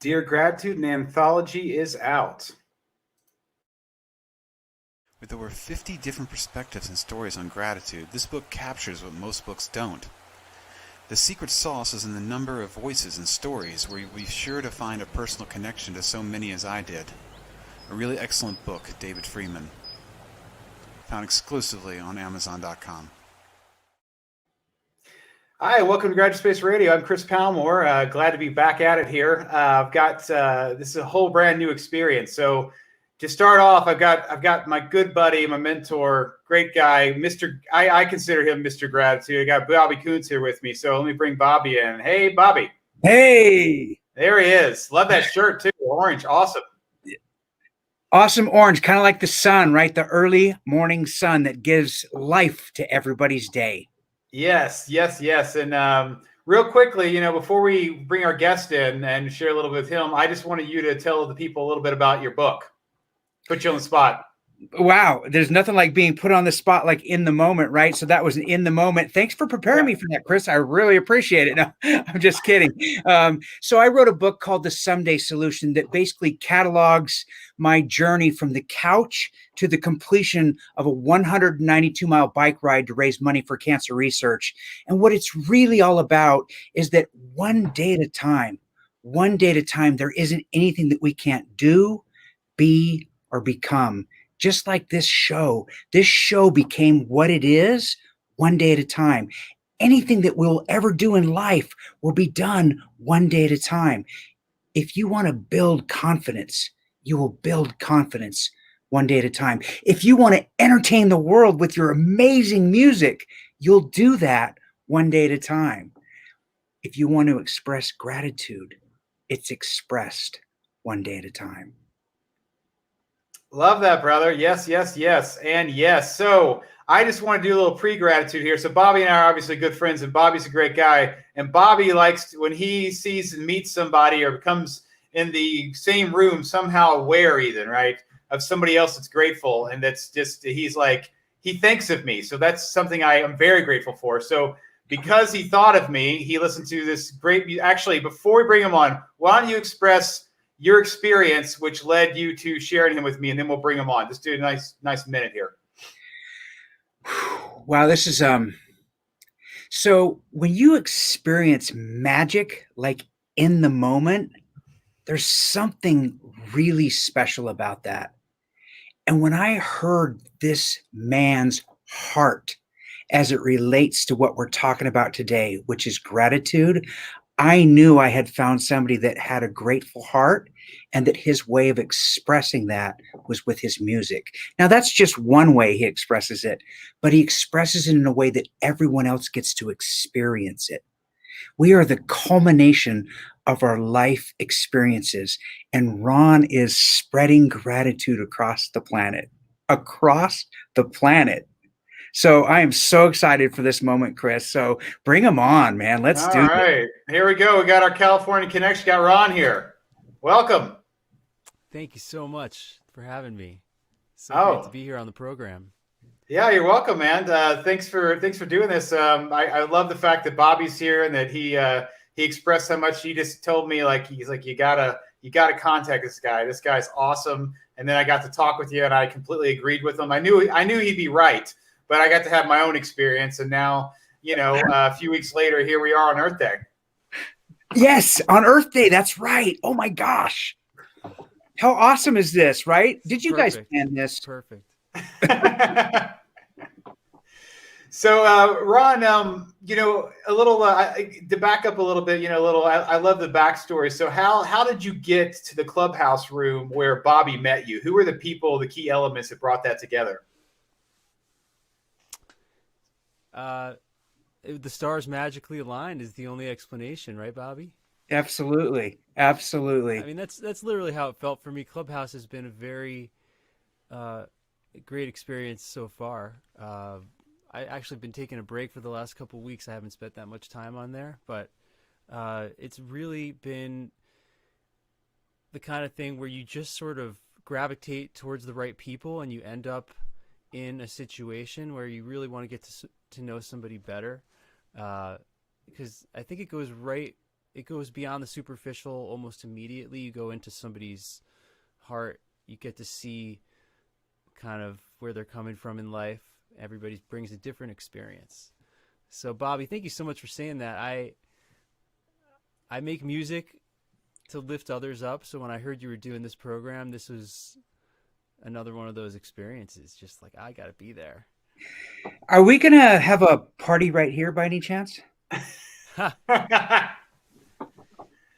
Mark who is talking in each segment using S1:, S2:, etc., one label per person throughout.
S1: Dear Gratitude, an anthology is out.
S2: With over 50 different perspectives and stories on gratitude, this book captures what most books don't. The secret sauce is in the number of voices and stories where you'll be sure to find a personal connection to so many as I did. A really excellent book, David Freeman. Found exclusively on Amazon.com.
S1: Hi, welcome to Graduate Space Radio. I'm Chris Palmore. Glad to be back at it here. I've got this is a whole brand new experience. So to start off, I've got my good buddy, my mentor, great guy, Mr. I consider him Mr. Gratitude. I got Bobby Coons here with me. So let me bring Bobby in. Hey, Bobby.
S3: Hey.
S1: There he is. Love that shirt too. Orange. Awesome.
S3: Awesome orange, kind of like the sun, right? The early morning sun that gives life to everybody's day.
S1: Yes. And real quickly, before we bring our guest in and share a little bit with him, I just wanted you to tell the people a little bit about your book. Put you on the spot.
S3: Wow. There's nothing like being put on the spot, like in the moment, right? So that was an in the moment. Thanks for preparing me for that, Chris. I really appreciate it. No, I'm just kidding. So I wrote a book called The Someday Solution that basically catalogs my journey from the couch to the completion of a 192-mile bike ride to raise money for cancer research. And what it's really all about is that one day at a time, there isn't anything that we can't do, be, or become. Just like this show became what it is one day at a time. Anything that we'll ever do in life will be done one day at a time. If you want to build confidence, you will build confidence one day at a time. If you want to entertain the world with your amazing music, you'll do that one day at a time. If you want to express gratitude, it's expressed one day at a time.
S1: Love that, brother. Yes, and yes. So I just want to do a little pre-gratitude here. So Bobby and I are obviously good friends, and Bobby's a great guy. And Bobby likes when he sees and meets somebody or becomes in the same room somehow aware even, right, of somebody else that's grateful. And that's just, he thinks of me. So that's something I am very grateful for. So because he thought of me, he listened to this great, actually, before we bring him on, why don't you express your experience, which led you to sharing him with me, and then we'll bring him on. Just do a nice minute here.
S3: Wow, this is so when you experience magic like in the moment, there's something really special about that. And when I heard this man's heart as it relates to what we're talking about today, which is gratitude, I knew I had found somebody that had a grateful heart and that his way of expressing that was with his music. Now, that's just one way he expresses it, but he expresses it in a way that everyone else gets to experience it. We are the culmination of our life experiences, and Ron is spreading gratitude across the planet. So I am so excited for this moment, Chris. So bring him on, man. Let's do it.
S1: All right. Here we go. We got our California connection. Got Ron here. Welcome.
S4: Thank you so much for having me. So great to be here on the program.
S1: Yeah, you're welcome, man. Thanks for doing this. I love the fact that Bobby's here and that he expressed how much. He just told me he's like, you gotta contact this guy. This guy's awesome. And then I got to talk with you, and I completely agreed with him. I knew he'd be right. But I got to have my own experience, and now, a few weeks later, here we are on Earth Day.
S3: Yes, on Earth Day. That's right. Oh my gosh, how awesome is this? Right? Did you guys plan this?
S4: Perfect.
S1: So, Ron, a little to back up a little bit, I love the backstory. So, how did you get to the Clubhouse room where Bobby met you? Who were the people, the key elements that brought that together?
S4: The stars magically aligned is the only explanation, right, Bobby?
S3: Absolutely.
S4: I mean, that's literally how it felt for me. Clubhouse has been a very great experience so far. I actually been taking a break for the last couple of weeks. I haven't spent that much time on there, but it's really been the kind of thing where you just sort of gravitate towards the right people, and you end up in a situation where you really want to get to know somebody better, because I think it goes right it goes beyond the superficial almost immediately. You go into somebody's heart. You get to see kind of where they're coming from in life. Everybody brings a different experience. So Bobby, thank you so much for saying that. I make music to lift others up. So when I heard you were doing this program, this was another one of those experiences. Just like, I got to be there.
S3: Are we going to have a party right here by any chance?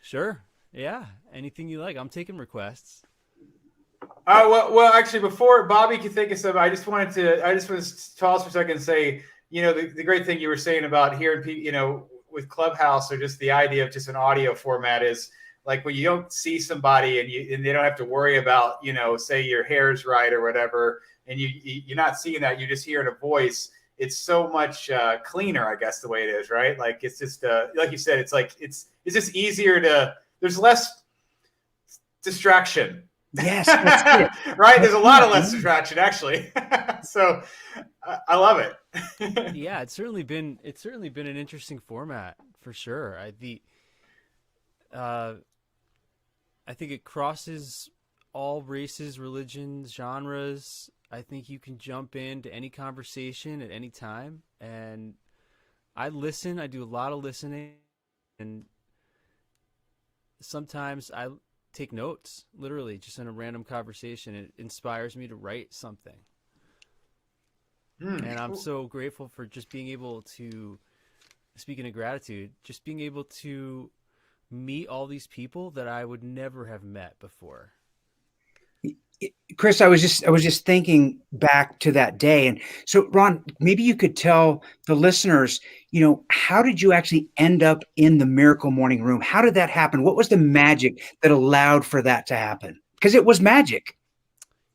S4: Sure. Yeah. Anything you like. I'm taking requests.
S1: Well, actually, before Bobby can think of something, I just wanted to pause for a second and say, the great thing you were saying about hearing people, with Clubhouse, or just the idea of just an audio format, is like when you don't see somebody and they don't have to worry about, say your hair's right or whatever, and you're not seeing that, you're just hearing a voice. It's so much cleaner, I guess, the way it is, right? Like it's just like you said, it's like it's just easier there's less distraction.
S3: Yes, that's it.
S1: Right. There's a lot of less distraction, actually. So I love it.
S4: Yeah, it's certainly been an interesting format for sure. I think it crosses all races, religions, genres. I think you can jump into any conversation at any time. And I listen. I do a lot of listening, and sometimes I take notes, literally, just in a random conversation. It inspires me to write something. And I'm so grateful for just being able to, speaking of gratitude, just being able to meet all these people that I would never have met before.
S3: Chris, I was just thinking back to that day. And so, Ron, maybe you could tell the listeners, how did you actually end up in the Miracle Morning Room? How did that happen? What was the magic that allowed for that to happen? Because it was magic.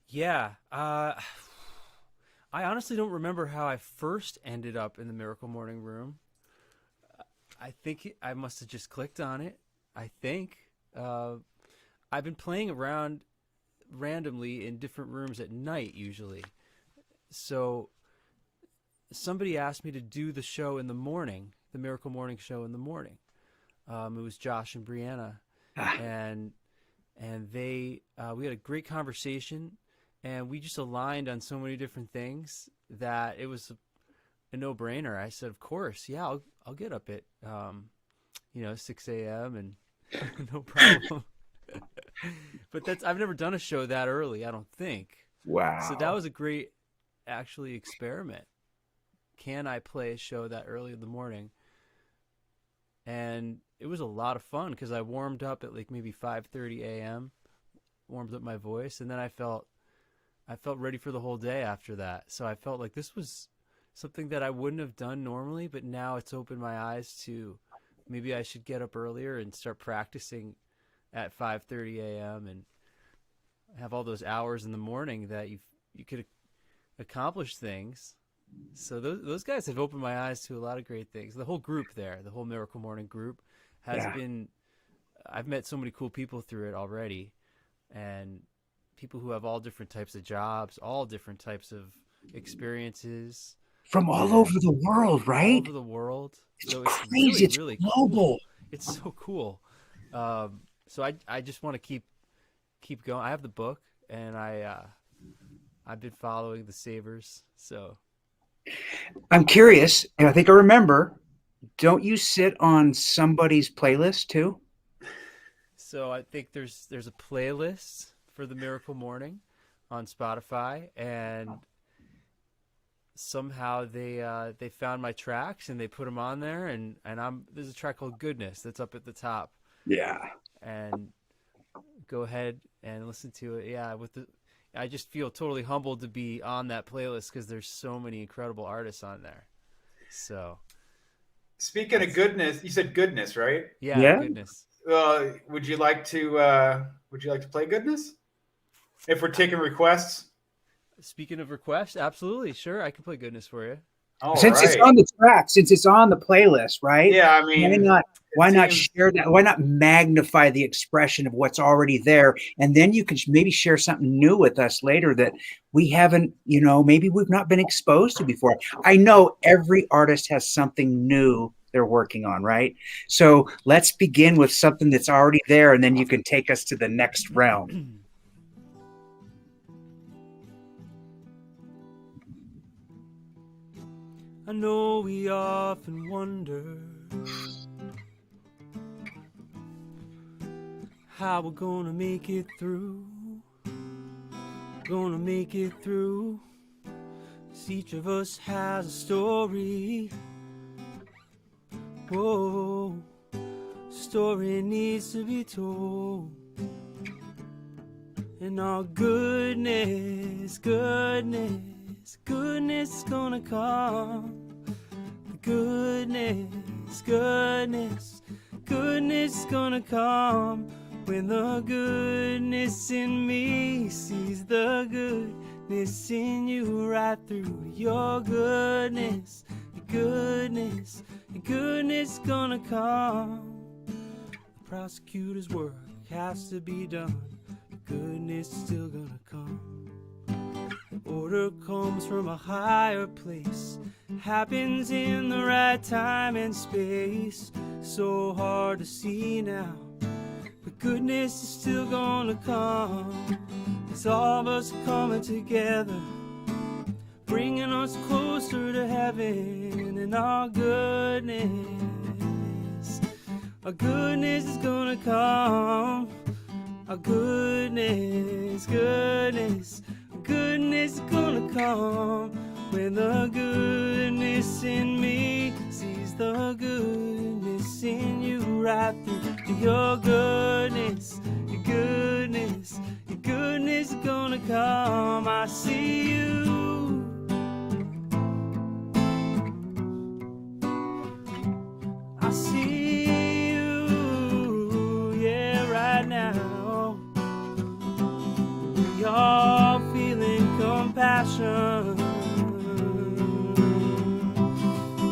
S4: Yeah. I honestly don't remember how I first ended up in the Miracle Morning Room. I think I must have just clicked on it. I think. I've been playing around randomly in different rooms at night usually. So somebody asked me to do the show in the morning, the Miracle Morning show in the morning. It was Josh and Brianna, and they we had a great conversation, and we just aligned on so many different things that it was a no-brainer. I said, of course, yeah, I'll get up at 6 a.m. and no problem. But I've never done a show that early, I don't think.
S3: Wow.
S4: So that was a great, actually, experiment. Can I play a show that early in the morning? And it was a lot of fun because I warmed up at like maybe 5:30 a.m., warmed up my voice, and then I felt ready for the whole day after that. So I felt like this was something that I wouldn't have done normally, but now it's opened my eyes to maybe I should get up earlier and start practicing at 5:30 a.m. and have all those hours in the morning that you could accomplish things. So those guys have opened my eyes to a lot of great things. The whole group there, the whole Miracle Morning group has been, I've met so many cool people through it already, and people who have all different types of jobs, all different types of experiences.
S3: From all over the world, right?
S4: All over the world.
S3: It's crazy. It's really global.
S4: Cool. It's so cool. So I just want to keep going. I have the book, and I've been following the Savers. So
S3: I'm curious, and I think I remember. Don't you sit on somebody's playlist too?
S4: So I think there's a playlist for the Miracle Morning on Spotify, and somehow they found my tracks and they put them on there, and there's a track called Goodness that's up at the top.
S3: Yeah.
S4: And go ahead and listen to it. Yeah, I just feel totally humbled to be on that playlist because there's so many incredible artists on there. So,
S1: speaking of goodness, you said Goodness, right?
S4: Yeah. Goodness.
S1: Would you like to play Goodness? If we're taking requests.
S3: Speaking of requests, absolutely, sure, I can play Goodness for you.
S1: Since it's on the track, since it's on the playlist, right?
S3: Yeah, I mean, why not share that? Why not magnify the expression of what's already there? And then you can maybe share something new with us later that we haven't, maybe we've not been exposed to before. I know every artist has something new they're working on, right? So let's begin with something that's already there, and then you can take us to the next realm.
S4: I know we often wonder how we're gonna make it through. Gonna make it through. 'Cause each of us has a story. Whoa, story needs to be told. And all goodness, goodness, goodness is gonna come. Goodness, goodness, goodness is gonna come. When the goodness in me sees the goodness in you, right through your goodness, your goodness, your goodness gonna come. The prosecutor's work has to be done. Goodness is still gonna come. The order comes from a higher place, happens in the right time and space. So hard to see now, but goodness is still gonna come. It's all of us coming together, bringing us closer to heaven. And our goodness is gonna come. Our goodness, goodness, goodness is gonna come. When the goodness in me sees the goodness in you, right through your goodness, your goodness, your goodness is gonna come. I see you. I see you, yeah, right now. We are feeling compassion.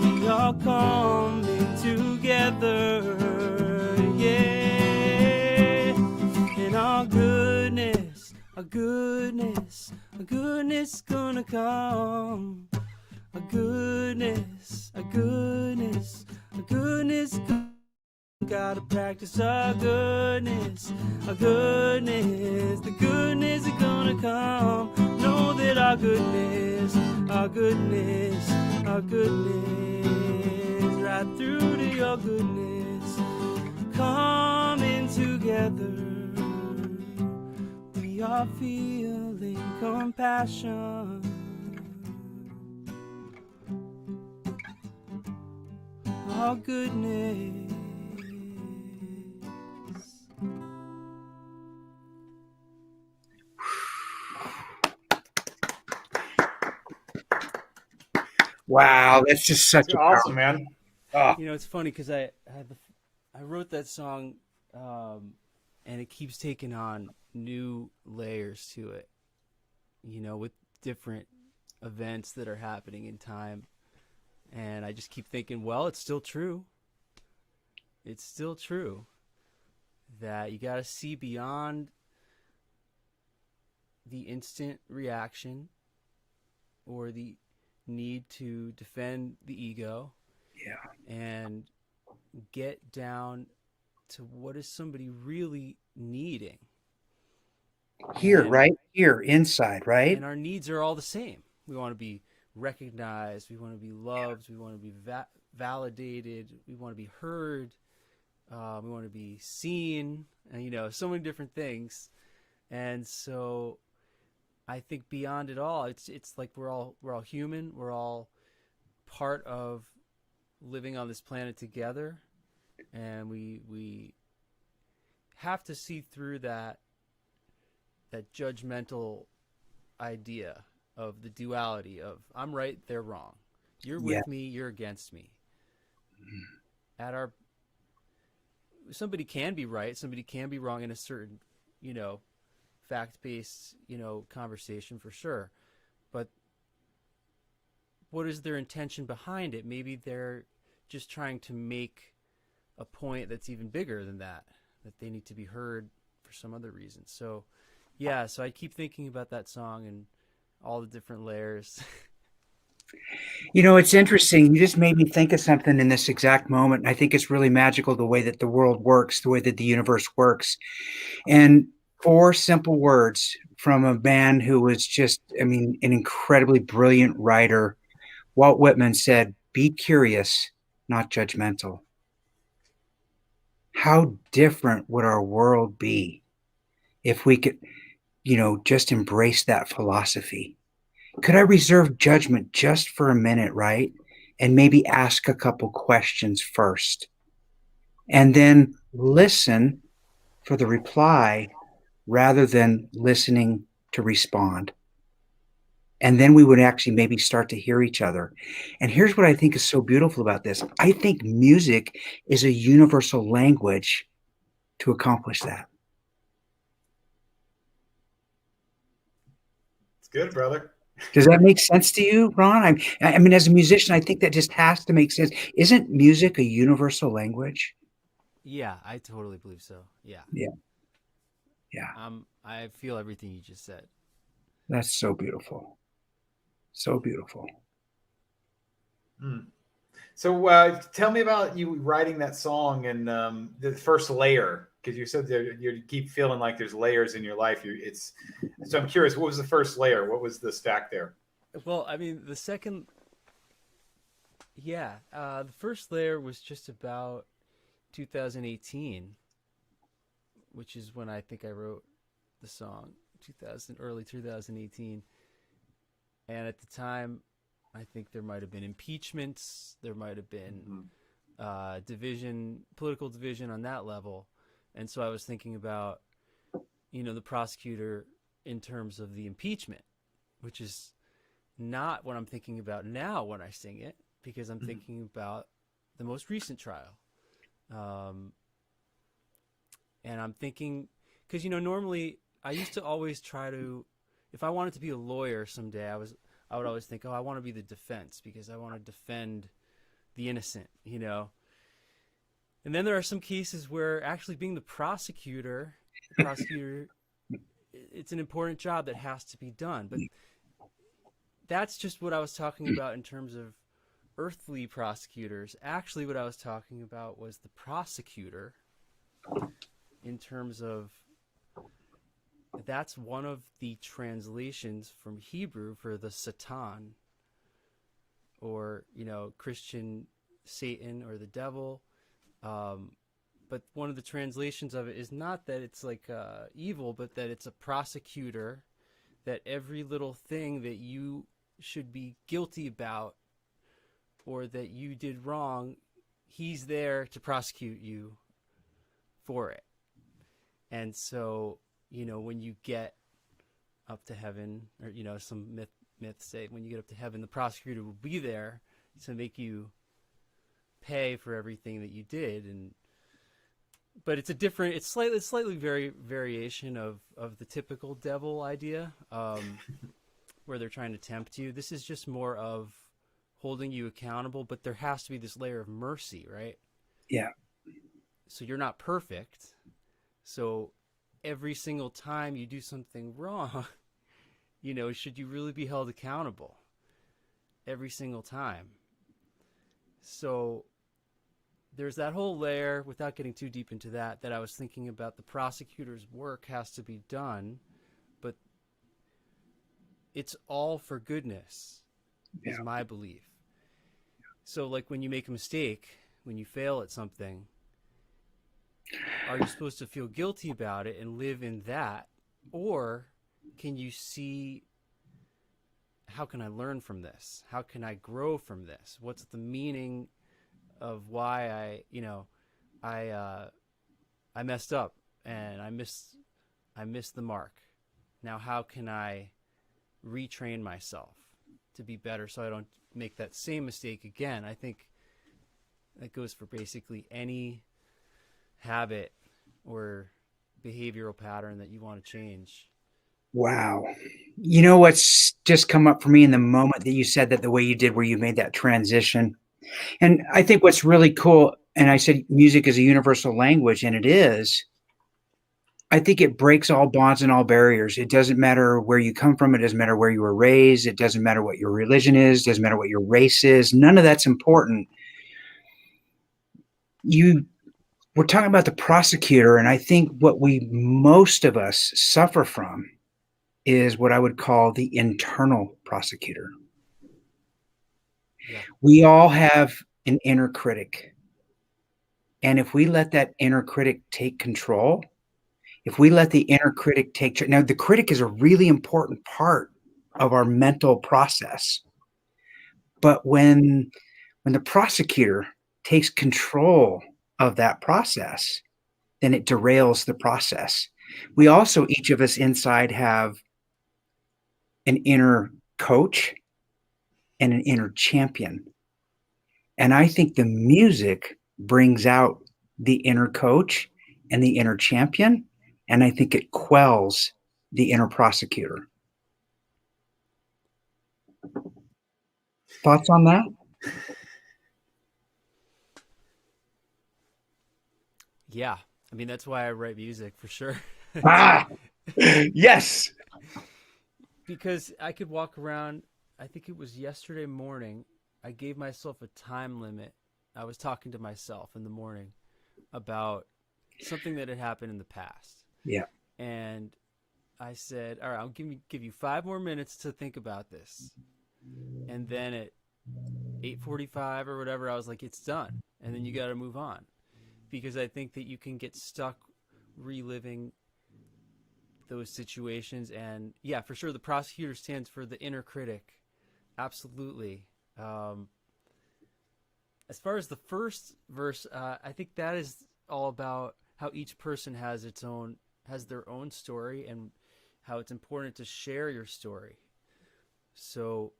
S4: We are coming together, yeah. And our goodness, our goodness, our goodness gonna come. Our goodness, our goodness, our goodness gotta practice our goodness, our goodness. The goodness is gonna come. Know that our goodness, our goodness, our goodness, right through to your goodness, coming together. We are feeling compassion. Our goodness.
S3: Wow, that's just such
S1: That's
S3: a
S1: awesome, man.
S3: Oh,
S4: You know, it's funny because I wrote that song, and it keeps taking on new layers to it. You know, with different events that are happening in time, and I just keep thinking, well, it's still true. It's still true that you got to see beyond the instant reaction or the need to defend the ego.
S3: yeah.
S4: And get down to what is somebody really needing.
S3: Here,
S4: And-
S3: right? Here, inside, right?
S4: And our needs are all the same. We want to be recognized. We want to be loved. We want to be validated. We want to be heard. We want to be seen. And, you know, so many different things. And so I think beyond it all, it's like we're all human. We're all part of living on this planet together, and we have to see through that judgmental idea of the duality of I'm right, they're wrong. You're with me, you're against me. Somebody can be right, somebody can be wrong in a certain, you know, fact-based, you know, conversation for sure. But what is their intention behind it? Maybe they're just trying to make a point that's even bigger than that they need to be heard for some other reason. So, yeah, so I keep thinking about that song and all the different layers.
S3: You know, it's interesting. You just made me think of something in this exact moment. I think it's really magical the way that the world works, the way that the universe works. And four simple words from a man who was just, I mean, an incredibly brilliant writer. Walt Whitman said, "Be curious, not judgmental." How different would our world be if we could, just embrace that philosophy? Could I reserve judgment just for a minute, right? And maybe ask a couple questions first, and then listen for the reply rather than listening to respond. And then we would actually maybe start to hear each other. And here's what I think is so beautiful about this. I think music is a universal language to accomplish that.
S1: It's good, brother.
S3: Does that make sense to you, Ron? I mean, as a musician, I think that just has to make sense. Isn't music a universal language?
S4: Yeah, I totally believe so. Yeah.
S3: Yeah. Yeah.
S4: I feel everything you just said.
S3: That's so beautiful. So beautiful.
S1: So tell me about you writing that song and the first layer, because you said that you keep feeling like there's layers in your life. So I'm curious, what was the first layer? What was the stack there?
S4: Well, I mean, the first layer was just about 2018, which is when I think I wrote the song, early 2018. And at the time, I think there might have been impeachments. There might have been political division on that level. And so I was thinking about, the prosecutor in terms of the impeachment, which is not what I'm thinking about now when I sing it, because I'm thinking about the most recent trial. And I'm thinking, because, normally I used to always try to, if I wanted to be a lawyer someday, I would always think, I want to be the defense because I want to defend the innocent, And then there are some cases where actually being the prosecutor, it's an important job that has to be done. But that's just what I was talking about in terms of earthly prosecutors. Actually, what I was talking about was the prosecutor in terms of, that's one of the translations from Hebrew for the Satan, or, Christian Satan or the devil. But one of the translations of it is not that it's like evil, but that it's a prosecutor, that every little thing that you should be guilty about or that you did wrong, he's there to prosecute you for it. And so, when you get up to heaven, or, some myths say when you get up to heaven, the prosecutor will be there to make you pay for everything that you did. But it's slightly variation of the typical devil idea, where they're trying to tempt you. This is just more of holding you accountable, but there has to be this layer of mercy, right?
S3: Yeah.
S4: So you're not perfect. So every single time you do something wrong, should you really be held accountable every single time? So there's that whole layer, without getting too deep into that I was thinking about. The prosecutor's work has to be done, but it's all for goodness, is my belief. So like when you make a mistake, when you fail at something, are you supposed to feel guilty about it and live in that? Or can you see, how can I learn from this? How can I grow from this? What's the meaning of why I messed up and I missed the mark? Now, how can I retrain myself to be better so I don't make that same mistake again? I think that goes for basically any habit or behavioral pattern that you want to change.
S3: Wow. You know what's just come up for me in the moment that you said that, the way you did, where you made that transition. And I think what's really cool, and I said music is a universal language, and it is. I think it breaks all bonds and all barriers. It doesn't matter where you come from. It doesn't matter where you were raised. It doesn't matter what your religion is. It doesn't matter what your race is. None of that's important. We're talking about the prosecutor, and I think what most of us suffer from is what I would call the internal prosecutor.
S4: Yeah.
S3: We all have an inner critic. And if we let that inner critic take control, if we let the inner critic now the critic is a really important part of our mental process. But when the prosecutor takes control of that process, then it derails the process. We also, each of us inside, have an inner coach and an inner champion. And I think the music brings out the inner coach and the inner champion, and I think it quells the inner prosecutor. Thoughts on that?
S4: Yeah. I mean, that's why I write music, for sure.
S3: Yes.
S4: Because I could walk around, I think it was yesterday morning, I gave myself a time limit. I was talking to myself in the morning about something that had happened in the past.
S3: Yeah.
S4: And I said, all right, I'll give you 5 more minutes to think about this. And then at 8:45 or whatever, I was like, it's done. And then you got to move on. Because I think that you can get stuck reliving those situations. And yeah, for sure, the prosecutor stands for the inner critic. Absolutely. As far as the first verse, I think that is all about how each person has their own story, and how it's important to share your story. So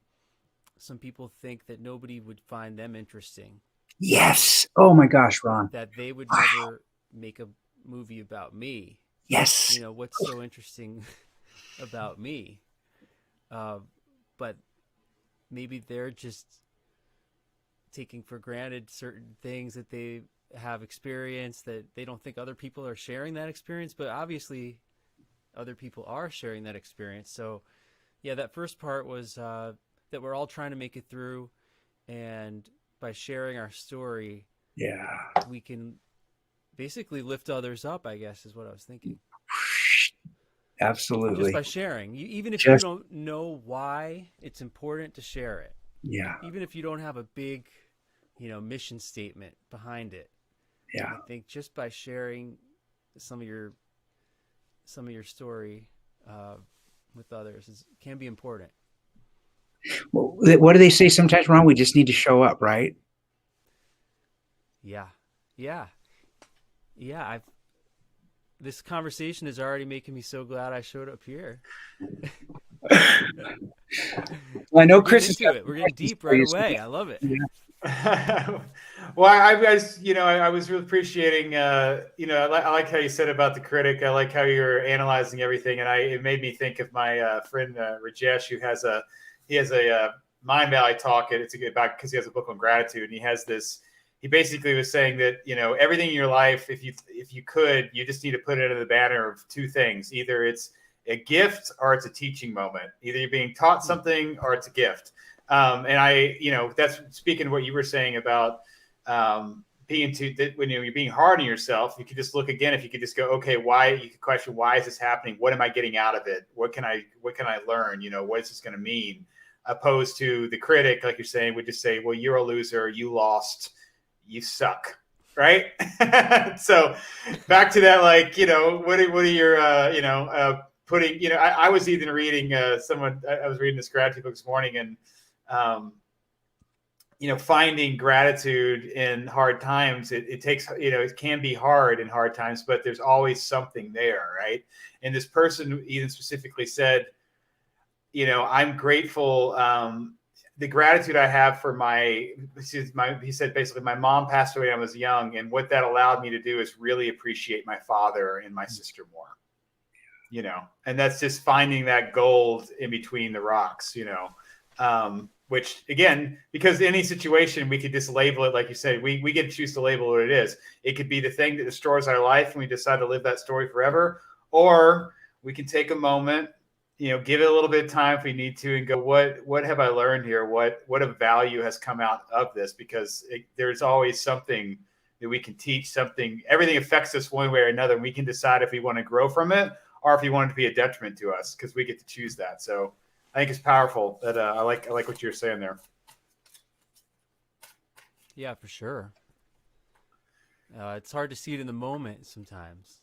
S4: some people think that nobody would find them interesting.
S3: Yes. Oh my gosh, Ron.
S4: That they would never make a movie about me.
S3: Yes.
S4: You know, what's so interesting about me? But maybe they're just taking for granted certain things that they have experienced, that they don't think other people are sharing that experience, but obviously other people are sharing that experience. So yeah, that first part was that we're all trying to make it through, and by sharing our story,
S3: yeah,
S4: we can basically lift others up, I guess, is what I was thinking.
S3: Absolutely.
S4: Just by sharing. Even if you don't know why, it's important to share it.
S3: Yeah.
S4: Even if you don't have a big, mission statement behind it.
S3: Yeah.
S4: I think just by sharing some of your story with others can be important.
S3: Well, what do they say sometimes, Ron? We just need to show up, right?
S4: Yeah. This conversation is already making me so glad I showed up here.
S3: Well, I know Chris is
S4: into it. We're getting deep right away. I love it.
S1: Yeah. Well, I was really appreciating, I like how you said about the critic. I like how you're analyzing everything, and it made me think of my friend Rajesh, who has a Mind Valley talk. It's about, because he has a book on gratitude, and he has this. He basically was saying that everything in your life, if you could, you just need to put it under the banner of 2 things: either it's a gift or it's a teaching moment. Either you're being taught something or it's a gift. And that's speaking of what you were saying about when you're being hard on yourself, you could just look again. If you could just go, okay, you could question, why is this happening? What am I getting out of it? What can I learn? What is this going to mean? Opposed to the critic, like you're saying, would just say, well, you're a loser. You lost. You suck. Right. So back to that, what are your, putting, I was even reading I was reading this gratitude book this morning, and, finding gratitude in hard times, it takes, it can be hard in hard times, but there's always something there. Right. And this person even specifically said, I'm grateful. The gratitude I have for he said basically, my mom passed away when I was young, and what that allowed me to do is really appreciate my father and my sister more. And that's just finding that gold in between the rocks, which again, because any situation we could just label it, like you said, we get to choose to label what it is. It could be the thing that destroys our life and we decide to live that story forever, or we can take a moment, give it a little bit of time if we need to, and go, what have I learned here? What of value has come out of this? Because there's always something that we can teach. Everything affects us one way or another, and we can decide if we want to grow from it or if we want it to be a detriment to us, because we get to choose that. So I think it's powerful. That I like what you're saying there.
S4: Yeah, for sure. It's hard to see it in the moment sometimes.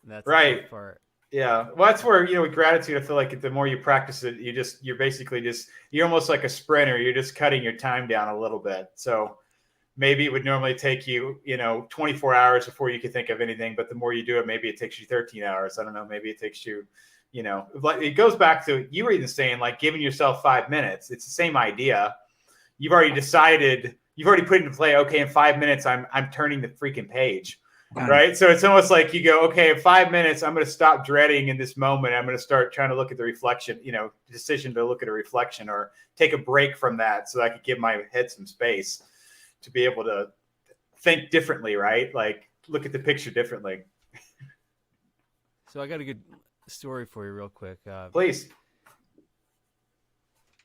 S4: That's
S1: right.
S4: The tough part.
S1: Yeah. Well, that's where, with gratitude, I feel like the more you practice it, you're almost like a sprinter. You're just cutting your time down a little bit. So maybe it would normally take you, 24 hours before you could think of anything. But the more you do it, maybe it takes you 13 hours. I don't know. Maybe it takes you, like it goes back to, you were even saying, like, giving yourself 5 minutes. It's the same idea. You've already put into play, okay, in 5 minutes, I'm turning the freaking page. Right. So it's almost like you go, okay, in 5 minutes, I'm going to stop dreading in this moment. I'm going to start trying to look at the reflection, decision to look at a reflection or take a break from that so I could give my head some space to be able to think differently. Right. Like look at the picture differently.
S4: So I got a good story for you real quick.
S1: Please.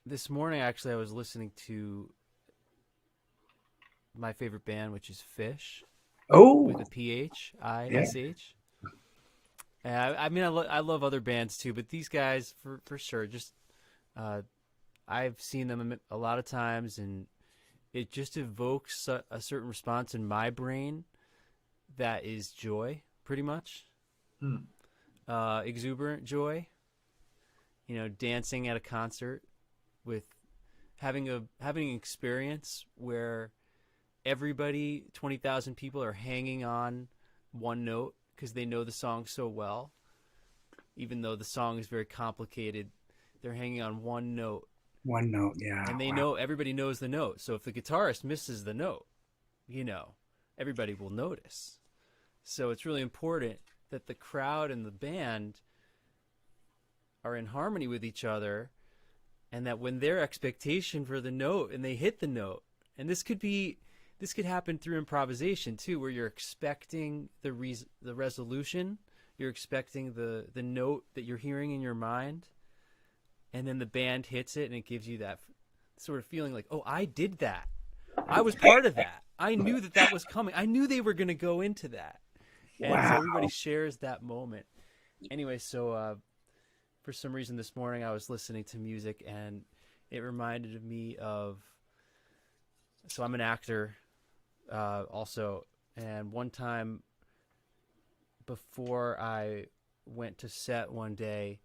S4: This morning, actually, I was listening to my favorite band, which is Fish.
S3: Oh,
S4: with a PH, ISH. Yeah. I mean, I love other bands too, but these guys for sure. Just I've seen them a lot of times, and it just evokes a certain response in my brain that is joy, pretty much. Exuberant joy. Dancing at a concert, with having an experience where everybody, 20,000 people, are hanging on one note because they know the song so well. Even though the song is very complicated, they're hanging on one note.
S3: One note, yeah.
S4: And they know, everybody knows the note. So if the guitarist misses the note, everybody will notice. So it's really important that the crowd and the band are in harmony with each other, and that when their expectation for the note and they hit the note, and this could happen through improvisation too, where you're expecting the resolution, you're expecting the note that you're hearing in your mind, and then the band hits it and it gives you that sort of feeling like, oh, I did that. I was part of that. I knew that was coming. I knew they were going to go into that. And so everybody shares that moment. Anyway, so for some reason this morning I was listening to music, and it reminded me of, so I'm an actor also, and one time before I went to set one day,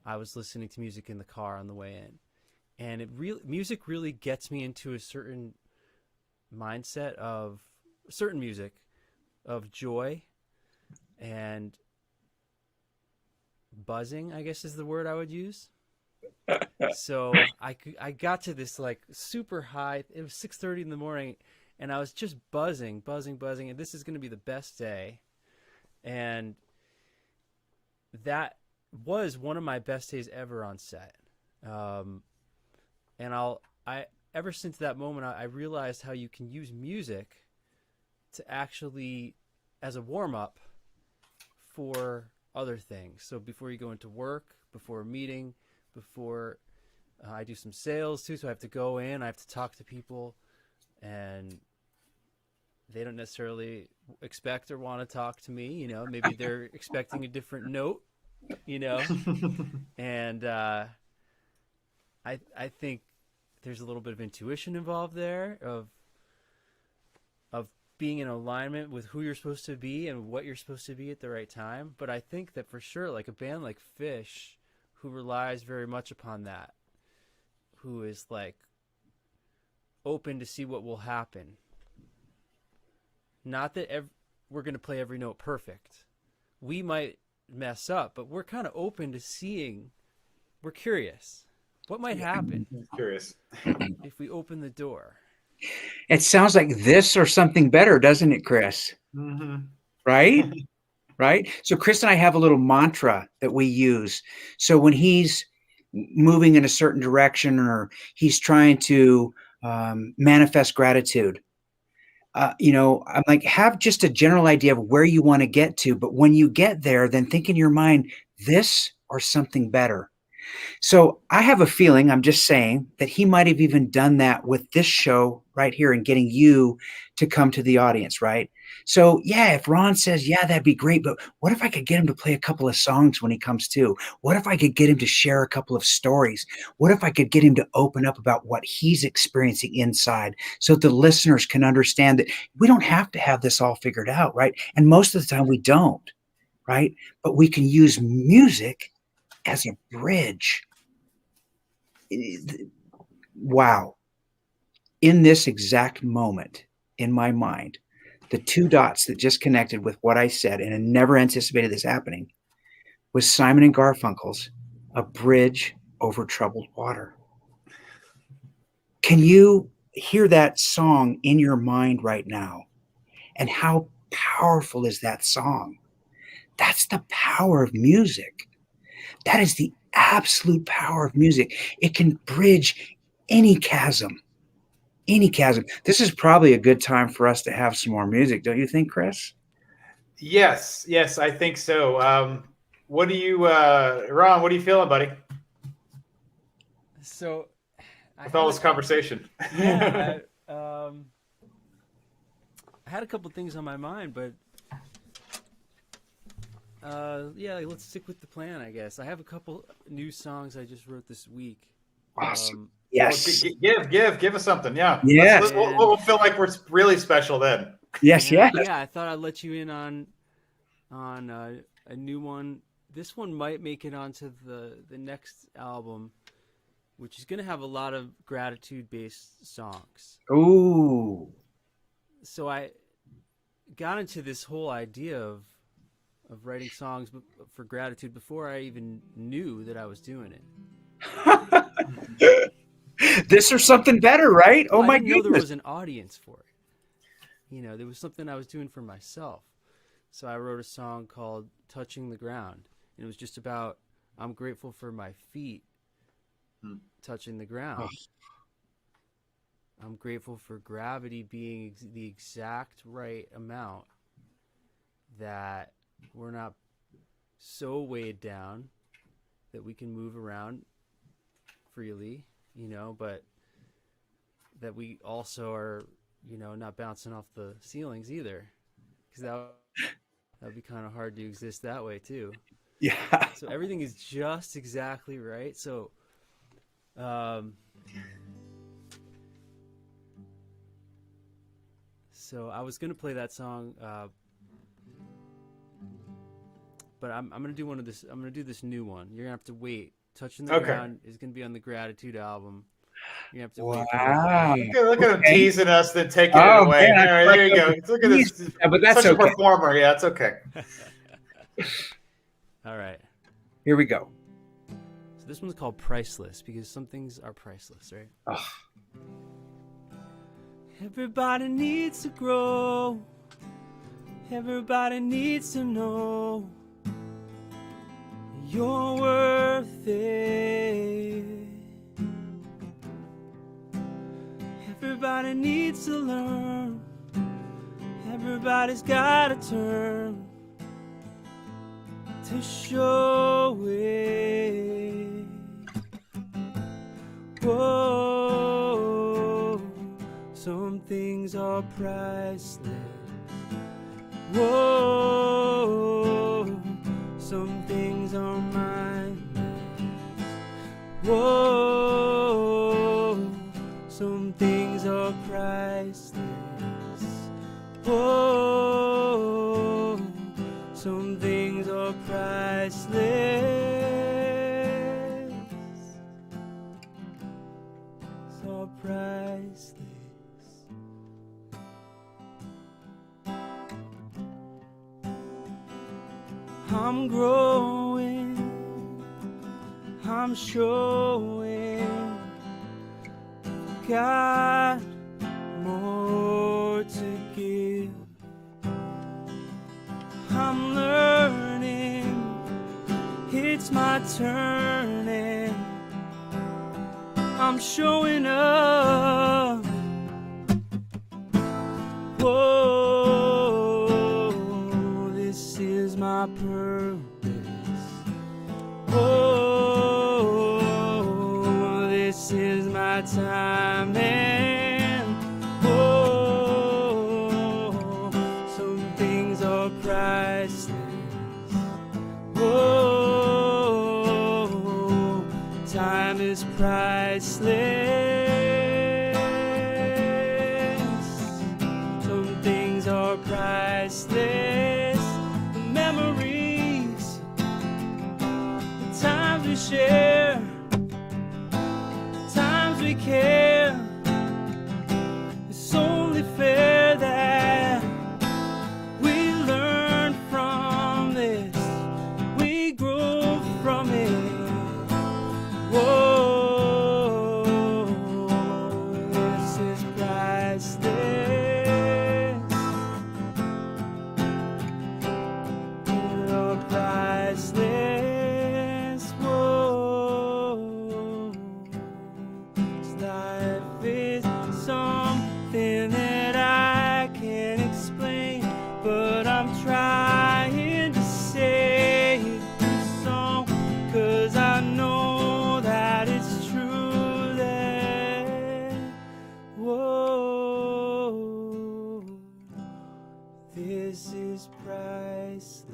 S4: I was listening to music in the car on the way in, and music really gets me into a certain mindset of certain music of joy and buzzing, I guess is the word I would use. So I got to this like super high. It was 6:30 in the morning, and I was just buzzing, and this is going to be the best day. And that was one of my best days ever on set. And ever since that moment, I realized how you can use music to actually as a warm-up for other things. So before you go into work, before a meeting, before I do some sales too, so I have to go in, I have to talk to people, and they don't necessarily expect or want to talk to me, maybe they're expecting a different note, and I think there's a little bit of intuition involved there of being in alignment with who you're supposed to be and what you're supposed to be at the right time. But I think that for sure, like a band like Fish, who relies very much upon that, who is like open to see what will happen. Not that we're going to play every note perfect. We might mess up, but we're kind of open to seeing. We're curious. What might happen?
S1: Curious.
S4: If we open the door.
S3: It sounds like this or something better, doesn't it, Chris?
S1: Mm-hmm.
S3: Right? Right? So Chris and I have a little mantra that we use. So when he's moving in a certain direction or he's trying to manifest gratitude, I'm like, have just a general idea of where you want to get to. But when you get there, then think in your mind, this or something better. So I have a feeling, I'm just saying, that he might have even done that with this show right here and getting you to come to the audience, right? So yeah, if Ron says, yeah, that'd be great, but what if I could get him to play a couple of songs when he comes to? What if I could get him to share a couple of stories? What if I could get him to open up about what he's experiencing inside so the listeners can understand that we don't have to have this all figured out, right? And most of the time we don't, right? But we can use music as a bridge. Wow. In this exact moment in my mind, the two dots that just connected with what I said, and I never anticipated this happening, was Simon and Garfunkel's A Bridge Over Troubled Water. Can you hear that song in your mind right now? And how powerful is that song? That's the power of music. That is the absolute power of music. It can bridge any chasm. Any chasm. This is probably a good time for us to have some more music, don't you think, Chris?
S1: Yes, I think so. What do you, Ron? What are you feeling, buddy?
S4: So,
S1: with all this conversation,
S4: yeah, I had a couple things on my mind, but yeah, let's stick with the plan, I guess. I have a couple new songs I just wrote this week.
S3: Awesome. Yes.
S1: Well, give us something. Yeah.
S3: Yes.
S1: We'll feel like we're really special then.
S3: Yes.
S4: Yeah,
S3: Yes.
S4: Yeah, I thought I'd let you in on a new one. This one might make it onto the next album, which is going to have a lot of gratitude-based songs.
S3: Ooh.
S4: So I got into this whole idea of writing songs for gratitude before I even knew that I was doing it.
S3: This or something better, right? Oh, my
S4: I didn't know
S3: goodness.
S4: there was an audience for it. There was something I was doing for myself. So I wrote a song called Touching the Ground. And it was just about, I'm grateful for my feet touching the ground.
S3: Oh.
S4: I'm grateful for gravity being the exact right amount that we're not so weighed down that we can move around freely, but that we also are, not bouncing off the ceilings either, because that would be kind of hard to exist that way too.
S3: Yeah.
S4: So everything is just exactly right. So, so I was gonna play that song, but I'm gonna do one of this. I'm gonna do this new one. You're gonna have to wait. Touching the Ground is gonna be on the Gratitude album. You have to wait.
S3: Wow.
S1: Look at him teasing us, then taking it away.
S3: Man,
S1: All right, there you go. Look at this.
S3: Yeah, but that's
S1: such
S3: okay.
S1: a performer. Yeah, it's okay.
S4: All right.
S3: Here we go.
S4: So this one's called Priceless because some things are priceless, right?
S3: Oh.
S4: Everybody needs to grow. Everybody needs to know you're worth it. Everybody needs to learn. Everybody's got a turn to show it. Whoa, some things are priceless. Whoa, some things are mindless. Whoa, some things are priceless. Whoa, some things are priceless. So priceless. I'm growing, I'm showing, got more to give. I'm learning, it's my turn, and I'm showing up. Whoa, this is my purpose. Whoa, this is my time. And whoa, some things are priceless. Whoa, time is priceless. Some things are priceless. The memories, the times we share, the times we care. It's only fair that we learn from this, we grow from it. Whoa, this is priceless. You're priceless. Whoa, this life is something that I can't explain, but I'm trying to say it through song, 'cause I know that it's true that, whoa, this is priceless.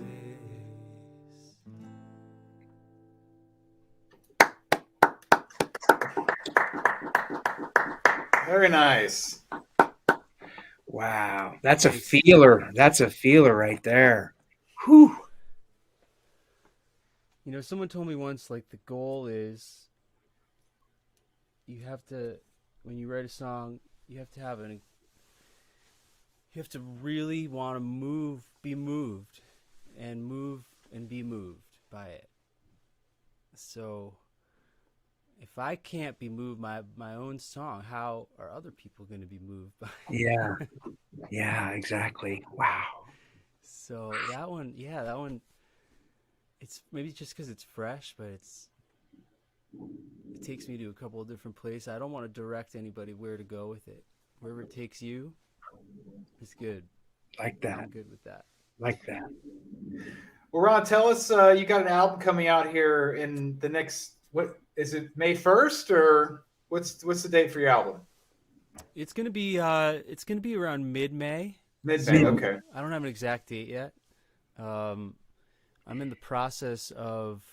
S1: Very nice.
S3: Wow, that's a feeler. That's a feeler right there. Whew.
S4: You know, someone told me once, like, the goal is you have to, when you write a song, you have to have you have to really want to be moved and be moved by it. So if I can't be moved by my own song, how are other people going to be moved by it?
S3: Yeah. Yeah, exactly. Wow.
S4: So that one, it's maybe just because it's fresh, but it takes me to a couple of different places. I don't want to direct anybody where to go with it. Wherever it takes you, it's good.
S3: Like that.
S4: I'm good with that.
S3: Like that.
S1: Well, Ron, tell us, you got an album coming out here in the next, what is it, May 1st, or what's the date for your album?
S4: It's gonna be around mid-May.
S1: Mid-May, okay.
S4: I don't have an exact date yet. I'm in the process of.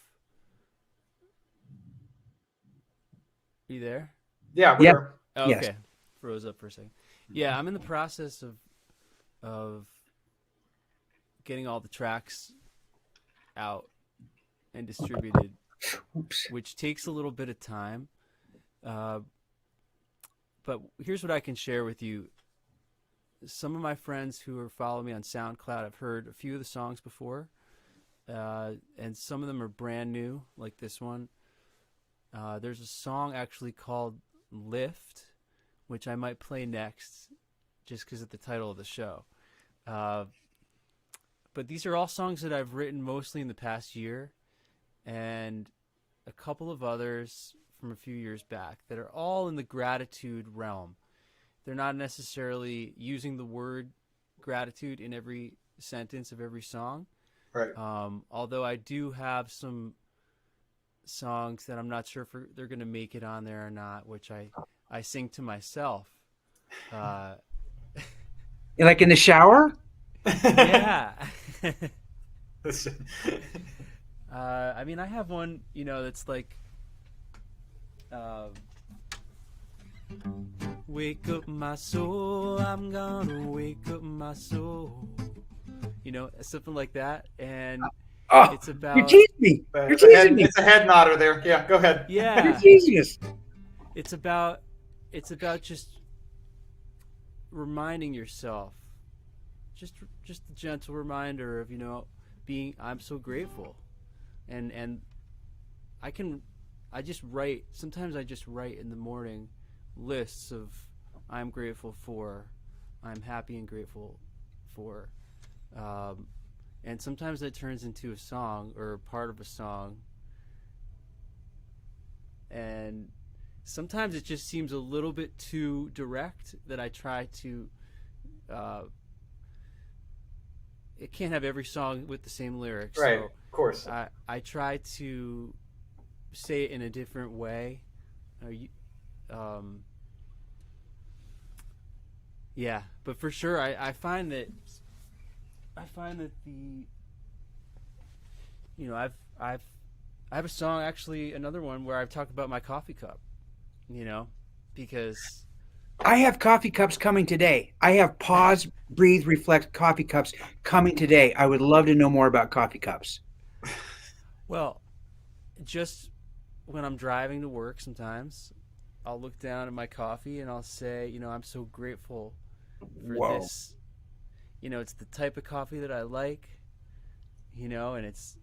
S4: Are you there?
S1: Yeah, we
S3: Yeah.
S1: are.
S4: Oh,
S3: Yes.
S4: okay. Froze up for a second. Yeah, I'm in the process of getting all the tracks out and distributed,
S3: Oops.
S4: which takes a little bit of time. But here's what I can share with you. Some of my friends who are following me on SoundCloud have heard a few of the songs before, and some of them are brand new, like this one. There's a song actually called Lift, which I might play next just because of the title of the show. But these are all songs that I've written mostly in the past year, and a couple of others from a few years back that are all in the gratitude realm. They're not necessarily using the word gratitude in every sentence of every song.
S1: Right.
S4: Although I do have some songs that I'm not sure if they're going to make it on there or not, which I sing to myself.
S3: Like in the shower?
S4: Yeah. I mean, I have one, that's like, wake up my soul, I'm gonna wake up my soul. Something like that. And it's about...
S3: You're teasing me. You're teasing me.
S1: It's a head nodder there. Yeah, go ahead.
S4: Yeah.
S3: You're teasing us.
S4: It's about just reminding yourself, just a gentle reminder of, I'm so grateful. And I just write, sometimes I just write in the morning lists of I'm grateful for, I'm happy and grateful for. And sometimes that turns into a song or part of a song. And sometimes it just seems a little bit too direct that I try to it can't have every song with the same lyrics.
S1: Right,
S4: So
S1: of course.
S4: I try to say it in a different way. Yeah, but for sure, I find that the, I have a song, actually, another one where I've talked about my coffee cup, because
S3: I have coffee cups coming today. I have pause, breathe, reflect coffee cups coming today. I would love to know more about coffee cups.
S4: well, just when I'm driving to work, sometimes I'll look down at my coffee and I'll say, I'm so grateful for this. It's the type of coffee that I like, and it's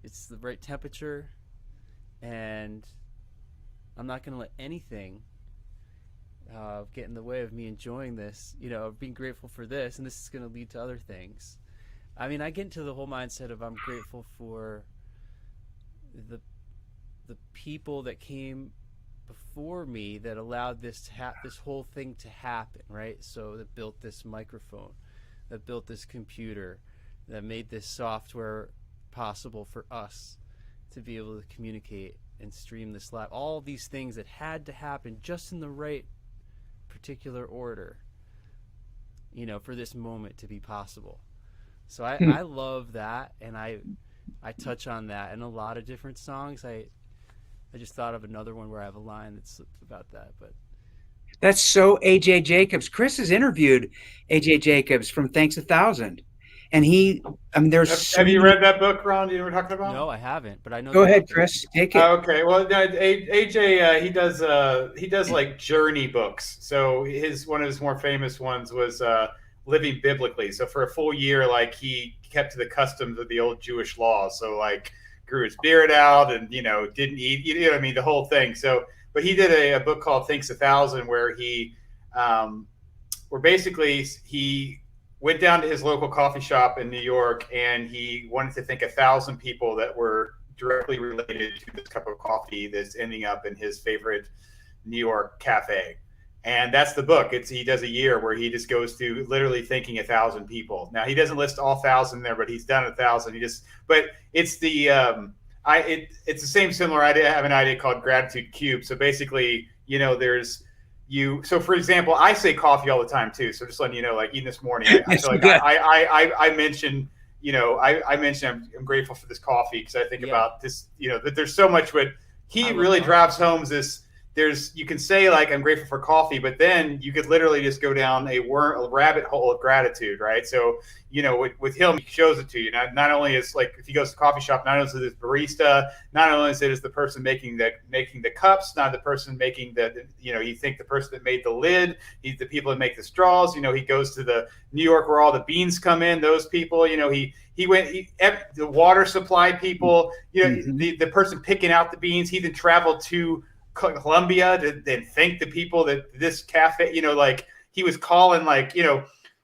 S4: the right temperature, and I'm not going to let anything get in the way of me enjoying this, being grateful for this, and this is going to lead to other things. I mean, I get into the whole mindset of I'm grateful for the people that came before me that allowed this whole thing to happen, right? So that built this microphone, that built this computer, that made this software possible for us to be able to communicate and stream this live. All these things that had to happen just in the right particular order, for this moment to be possible. So I love that, and I touch on that in a lot of different songs. I just thought of another one where I have a line that's about that, but
S3: that's so AJ Jacobs. Chris has interviewed AJ Jacobs from Thanks a Thousand, and there's.
S1: Have you read that book, Ron? Do you know what we're talking about?
S4: No, I haven't, but I know.
S3: Go ahead, Chris. Take it.
S1: Okay. Well, AJ, he does like journey books. So one of his more famous ones was Living Biblically. So for a full year, like, he kept to the customs of the old Jewish law. So, like, grew his beard out and, didn't eat, what I mean, the whole thing. So, but he did a book called Thanks a Thousand, where basically he went down to his local coffee shop in New York, and he wanted to thank 1,000 people that were directly related to this cup of coffee that's ending up in his favorite New York cafe. And that's the book. He does a year where he just goes through literally thanking 1,000 people. Now, he doesn't list all 1,000 there, but he's done 1,000. But it's the it's the same similar idea. I have an idea called Gratitude Cube. So basically, so for example, I say coffee all the time too. So just letting you know, like, even this morning, I feel like I mentioned, I mentioned I'm grateful for this coffee, because I think about this, that there's so much what he really drives home this. You can say, like, I'm grateful for coffee, but then you could literally just go down a rabbit hole of gratitude, right? So, with him, he shows it to you. Not only is, like, if he goes to the coffee shop, not only is it his barista, not only is it the person making the cups, not the person making you think the person that made the lid, he's the people that make the straws. He goes to the New York where all the beans come in, those people. The water supply people, the person picking out the beans. He then traveled to Colombia to then thank the people that this cafe, like, he was calling, like,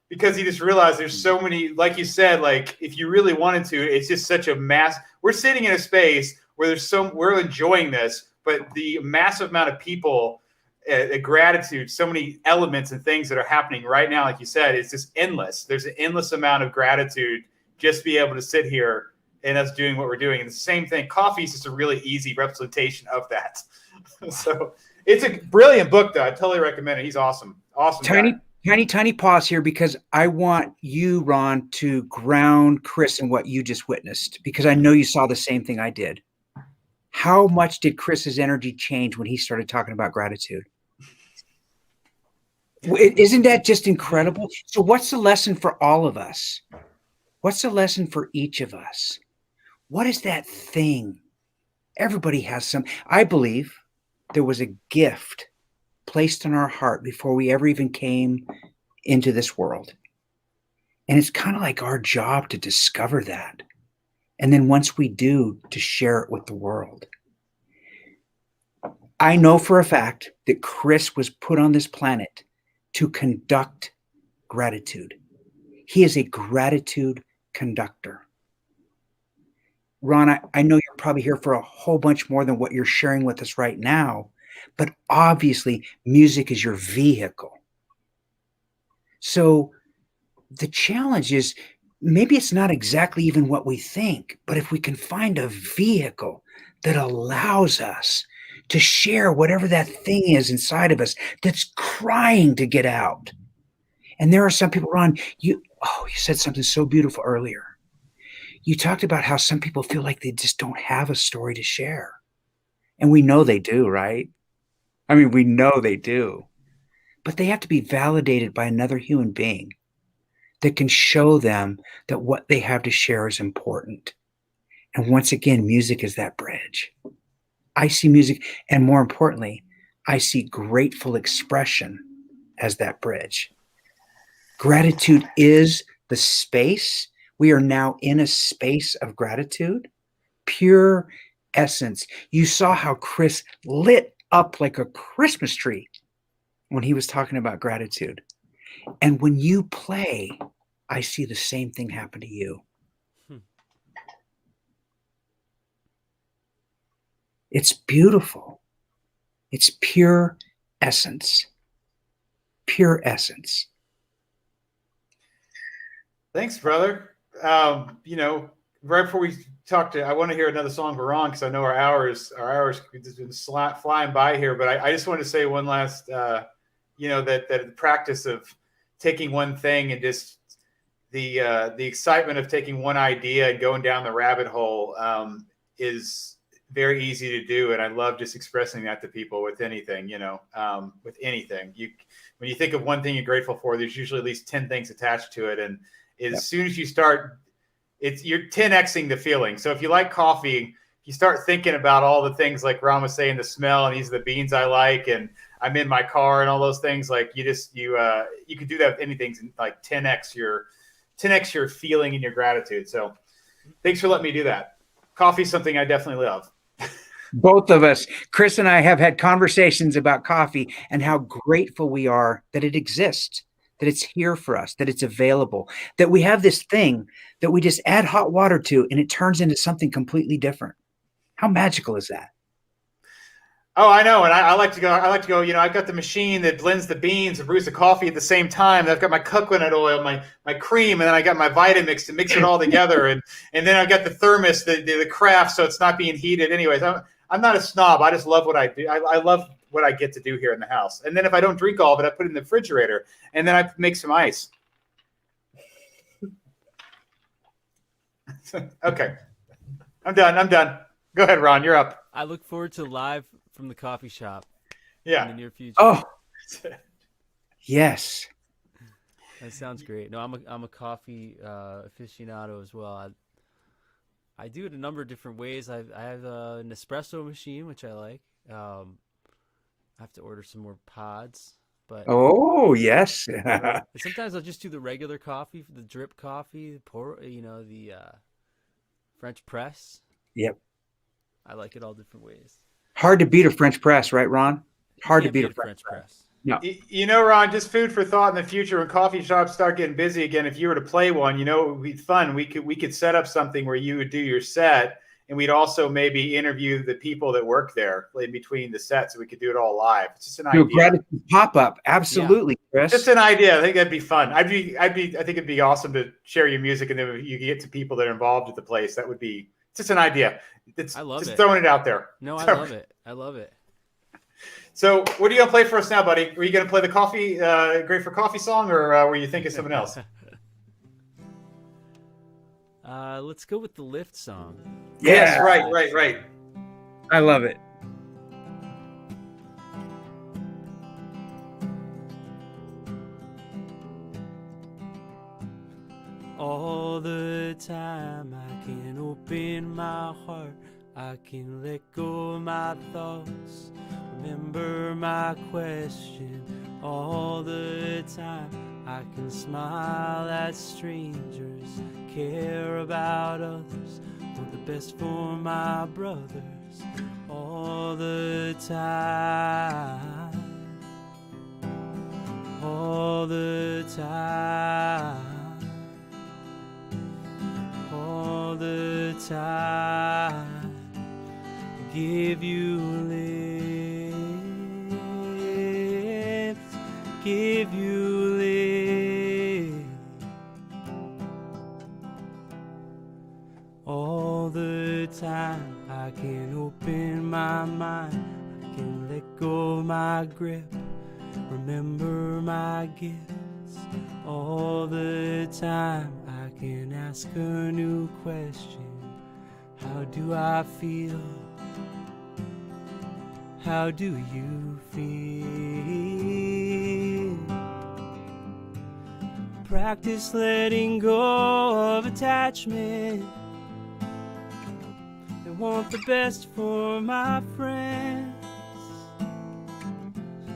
S1: because he just realized there's so many, like you said, like, if you really wanted to, it's just such a mass. We're sitting in a space where we're enjoying this, but the massive amount of people, gratitude, so many elements and things that are happening right now, like you said, it's just endless. There's an endless amount of gratitude just to be able to sit here and us doing what we're doing. And the same thing, coffee is just a really easy representation of that. So it's a brilliant book, though. I totally recommend it. He's awesome. Awesome.
S3: Tiny pause here, because I want you, Ron, to ground Chris in what you just witnessed, because I know you saw the same thing I did. How much did Chris's energy change when he started talking about gratitude? Isn't that just incredible? So what's the lesson for all of us? What's the lesson for each of us? What is that thing? Everybody has some. I believe there was a gift placed in our heart before we ever even came into this world. And it's kind of like our job to discover that. And then once we do, to share it with the world. I know for a fact that Chris was put on this planet to conduct gratitude. He is a gratitude conductor. Ron, I know you're probably here for a whole bunch more than what you're sharing with us right now, but obviously music is your vehicle. So the challenge is maybe it's not exactly even what we think, but if we can find a vehicle that allows us to share whatever that thing is inside of us that's crying to get out. And there are some people, Ron, you said something so beautiful earlier. You talked about how some people feel like they just don't have a story to share. And we know they do, right? I mean, we know they do. But they have to be validated by another human being that can show them that what they have to share is important. And once again, music is that bridge. I see music, and more importantly, I see grateful expression as that bridge. Gratitude is the space. We are now in a space of gratitude, pure essence. You saw how Chris lit up like a Christmas tree when he was talking about gratitude. And when you play, I see the same thing happen to you. It's beautiful. It's pure essence. Pure essence.
S1: Thanks, brother. Right before we talk I want to hear another song for Ron because I know our hours have been flying by here. But I just want to say one last, that the practice of taking one thing and just the excitement of taking one idea and going down the rabbit hole is very easy to do, and I love just expressing that to people with anything. With anything, when you think of one thing you're grateful for, there's usually at least 10 things attached to it, and as soon as you start, you're 10xing the feeling. So if you like coffee, you start thinking about all the things like Ron was saying, the smell, and these are the beans I like, and I'm in my car, and all those things. Like you could do that with anything, like 10x your feeling and your gratitude. So thanks for letting me do that. Coffee's something I definitely love.
S3: Both of us, Chris and I, have had conversations about coffee and how grateful we are that it exists, that it's here for us, that it's available, that we have this thing that we just add hot water to and it turns into something completely different. How magical is that?
S1: Oh, I know. And I like to go, I've got the machine that blends the beans and brews the coffee at the same time. I've got my coconut oil, my cream, and then I got my Vitamix to mix it all together. And then I've got the thermos, the craft, so it's not being heated. Anyways, I'm not a snob. I just love what I do. I love what I get to do here in the house. And then if I don't drink all of it, I put it in the refrigerator, and then I make some ice. Okay. I'm done. Go ahead, Ron. You're up.
S4: I look forward to live from the coffee shop.
S1: Yeah.
S4: In the near future.
S3: Oh, yes.
S4: That sounds great. No, I'm a coffee aficionado as well. I do it a number of different ways. I have an espresso machine, which I like. I have to order some more pods, but
S3: yes.
S4: sometimes I'll just do the regular coffee, the drip coffee, the French press.
S3: Yep.
S4: I like it all different ways.
S3: Hard to beat a French press, right, Ron? Hard to beat a French press. No.
S1: Ron, just food for thought in the future when coffee shops start getting busy again. If you were to play one, it would be fun. We could set up something where you would do your set, and we'd also maybe interview the people that work there in between the sets, so we could do it all live. It's just an idea.
S3: Gratitude pop-up, absolutely, yeah. Chris.
S1: Just an idea. I think that'd be fun. I think it'd be awesome to share your music, and then you get to people that are involved at the place. That would be just an idea. I love just throwing it out there.
S4: No, I love it. I love it.
S1: So, what are you gonna play for us now, buddy? Are you gonna play the coffee, great for coffee song, or were you thinking something else?
S4: Let's go with the lift song.
S1: Yes, right.
S3: I love it.
S4: All the time I can open my heart, I can let go of my thoughts, remember my question. All the time I can smile at strangers, care about others, want the best for my brothers. All the time, all the time, all the time. Give you lift, give you lift. open my mind, I can let go of my grip, remember my gifts all the time. I can ask a new question. How do I feel? How do you feel? Practice letting go of attachment. I want the best for my friends,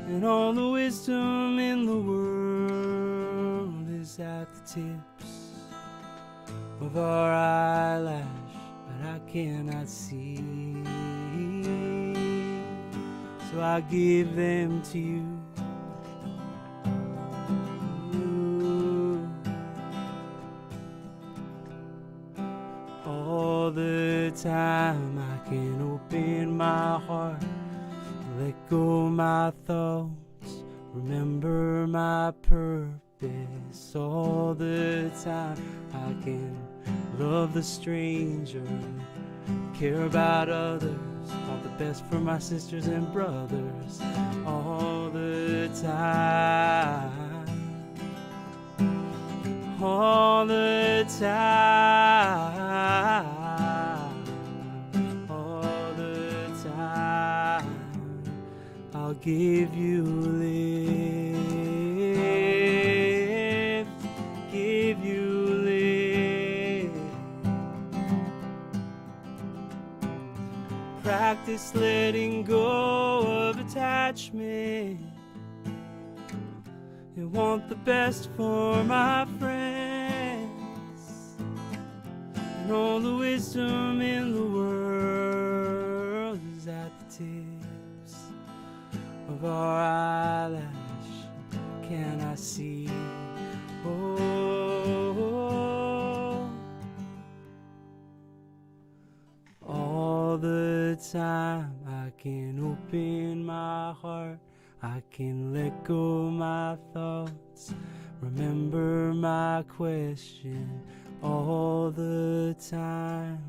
S4: and all the wisdom in the world is at the tips of our eyelash, but I cannot see. So I give them to you. All the time I can open my heart, let go my thoughts, remember my purpose. All the time I can love the stranger, care about others, want the best for my sisters and brothers. All the time, all the time, all the time, I'll give you lift, give you lift. Practice letting go of attachment, and want the best for my friends, and all the wisdom in the world is at the tips of our eyelash. Can I see? Oh, all the time I can open my heart, I can let go my thoughts, remember my question. All the time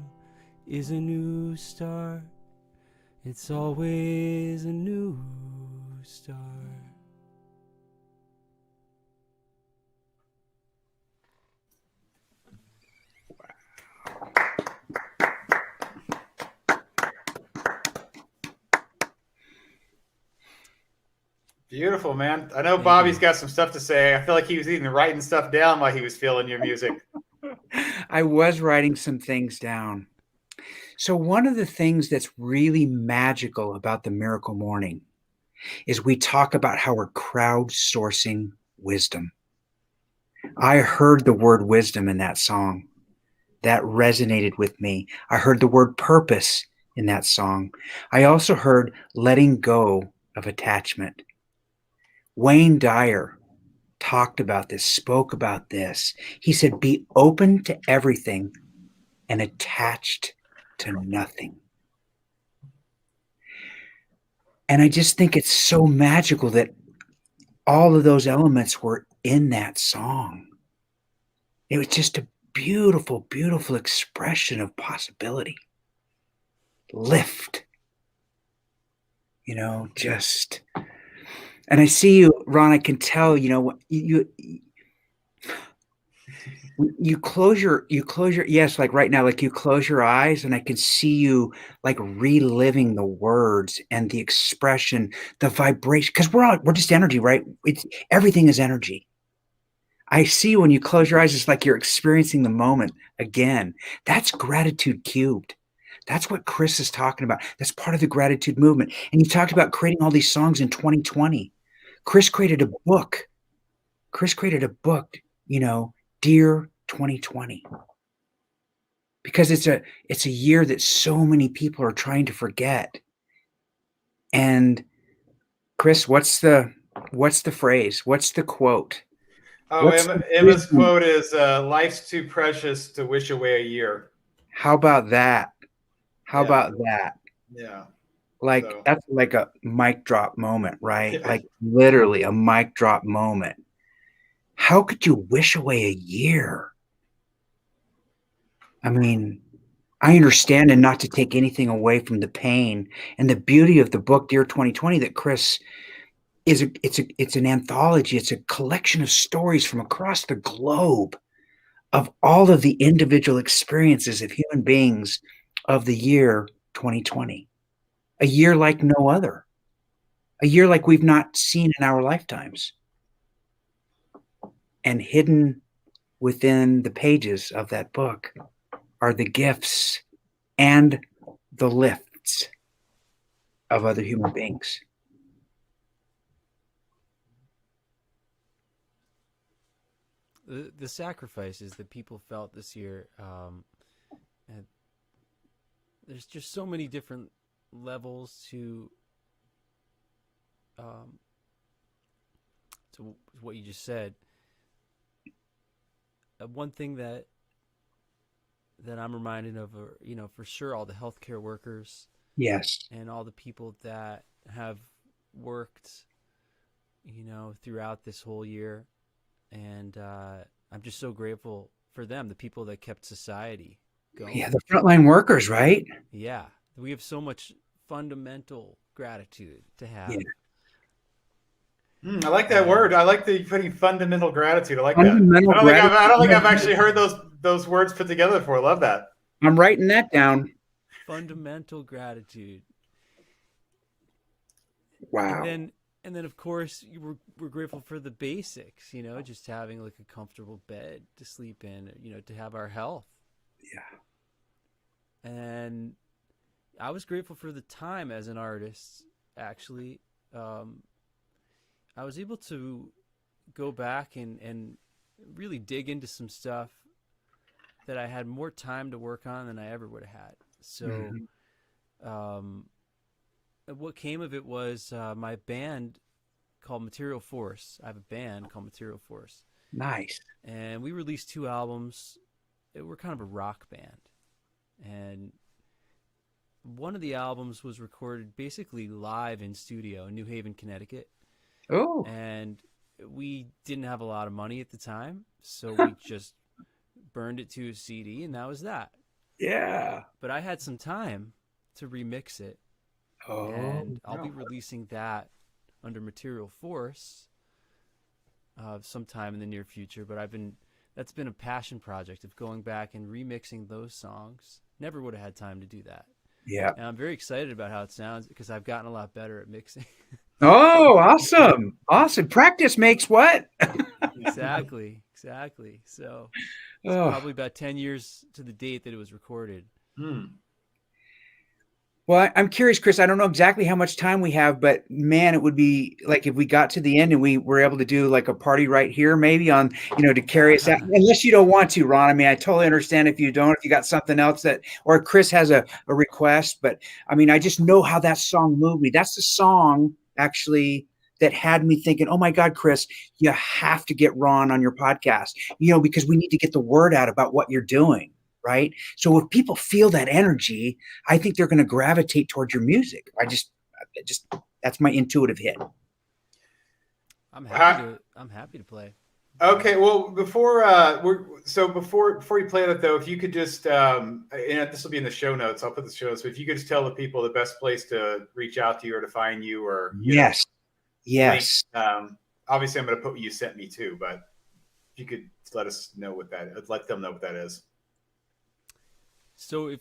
S4: is a new start. It's always a new start.
S1: Beautiful, man. I know Bobby's got some stuff to say. I feel like he was even writing stuff down while he was feeling your music.
S3: I was writing some things down. So one of the things that's really magical about the Miracle Morning is we talk about how we're crowdsourcing wisdom. I heard the word wisdom in that song. That resonated with me. I heard the word purpose in that song. I also heard letting go of attachment. Wayne Dyer talked about this, spoke about this. He said, be open to everything and attached to nothing. And I just think it's so magical that all of those elements were in that song. It was just a beautiful, beautiful expression of possibility. Lift. You know, just... And I see you, Ron, I can tell, you know, you close your, yes, like right now, like you close your eyes and I can see you like reliving the words and the expression, the vibration, because we're just energy, right? Everything is energy. I see you when you close your eyes, it's like you're experiencing the moment again. That's gratitude cubed. That's what Chris is talking about. That's part of the gratitude movement. And you talked about creating all these songs in 2020. Chris created a book. You know, Dear 2020. Because it's a year that so many people are trying to forget. And Chris, what's the phrase? What's the quote?
S1: Oh, Emma's quote is, life's too precious to wish away a year.
S3: How about that? How about that?
S1: Yeah.
S3: Like, that's like a mic drop moment, right? Yeah. Like literally a mic drop moment. How could you wish away a year? I mean, I understand, and not to take anything away from the pain and the beauty of the book, Dear 2020, that Chris it's an anthology. It's a collection of stories from across the globe of all of the individual experiences of human beings of the year 2020, a year like no other, a year like we've not seen in our lifetimes. And hidden within the pages of that book are the gifts and the lifts of other human beings.
S4: The sacrifices that people felt this year, and there's just so many different levels to what you just said. One thing that I'm reminded of are, for sure, all the healthcare workers.
S3: Yes.
S4: And all the people that have worked, throughout this whole year. And I'm just so grateful for them, the people that kept society going.
S3: Yeah, the frontline workers, right?
S4: Yeah. We have so much fundamental gratitude to have.
S3: Yeah.
S1: I like that word. I like the putting fundamental gratitude. I like
S3: fundamental
S1: that. I don't think I've actually heard those words put together before. I love that.
S3: I'm writing that down.
S4: Fundamental gratitude.
S3: Wow.
S4: And then of course we're grateful for the basics, just having like a comfortable bed to sleep in, to have our health.
S3: Yeah.
S4: And I was grateful for the time as an artist, actually. I was able to go back and really dig into some stuff that I had more time to work on than I ever would have had. So, what came of it was my band called Material Force. I have a band called Material Force.
S3: Nice.
S4: And we released 2 albums. We're kind of a rock band. And one of the albums was recorded basically live in studio in New Haven, Connecticut.
S3: Oh.
S4: And we didn't have a lot of money at the time, so we just burned it to a CD, and that was that.
S3: Yeah.
S4: But I had some time to remix it.
S3: Oh.
S4: And I'll be releasing that under Material Force sometime in the near future. But that's been a passion project of going back and remixing those songs. Never would have had time to do that.
S3: Yeah.
S4: And I'm very excited about how it sounds because I've gotten a lot better at mixing.
S3: Oh, awesome. Awesome. Practice makes what?
S4: Exactly. So it's probably about 10 years to the date that it was recorded.
S3: Well, I'm curious, Chris. I don't know exactly how much time we have, but man, it would be like if we got to the end and we were able to do like a party right here, maybe on, to carry us out. Unless you don't want to, Ron. I mean, I totally understand if you don't, if you got something else or Chris has a request. But I mean, I just know how that song moved me. That's the song actually that had me thinking, oh my God, Chris, you have to get Ron on your podcast, because we need to get the word out about what you're doing. Right. So if people feel that energy, I think they're going to gravitate towards your music. I just that's my intuitive hit.
S4: I'm happy to play.
S1: Okay. Well, before you play that though, if you could just, this will be in the show notes. I'll put the show notes. But if you could just tell the people the best place to reach out to you or to find you, or
S3: yes.
S1: Obviously, I'm going to put what you sent me too, but if you could let them know what that is.
S4: So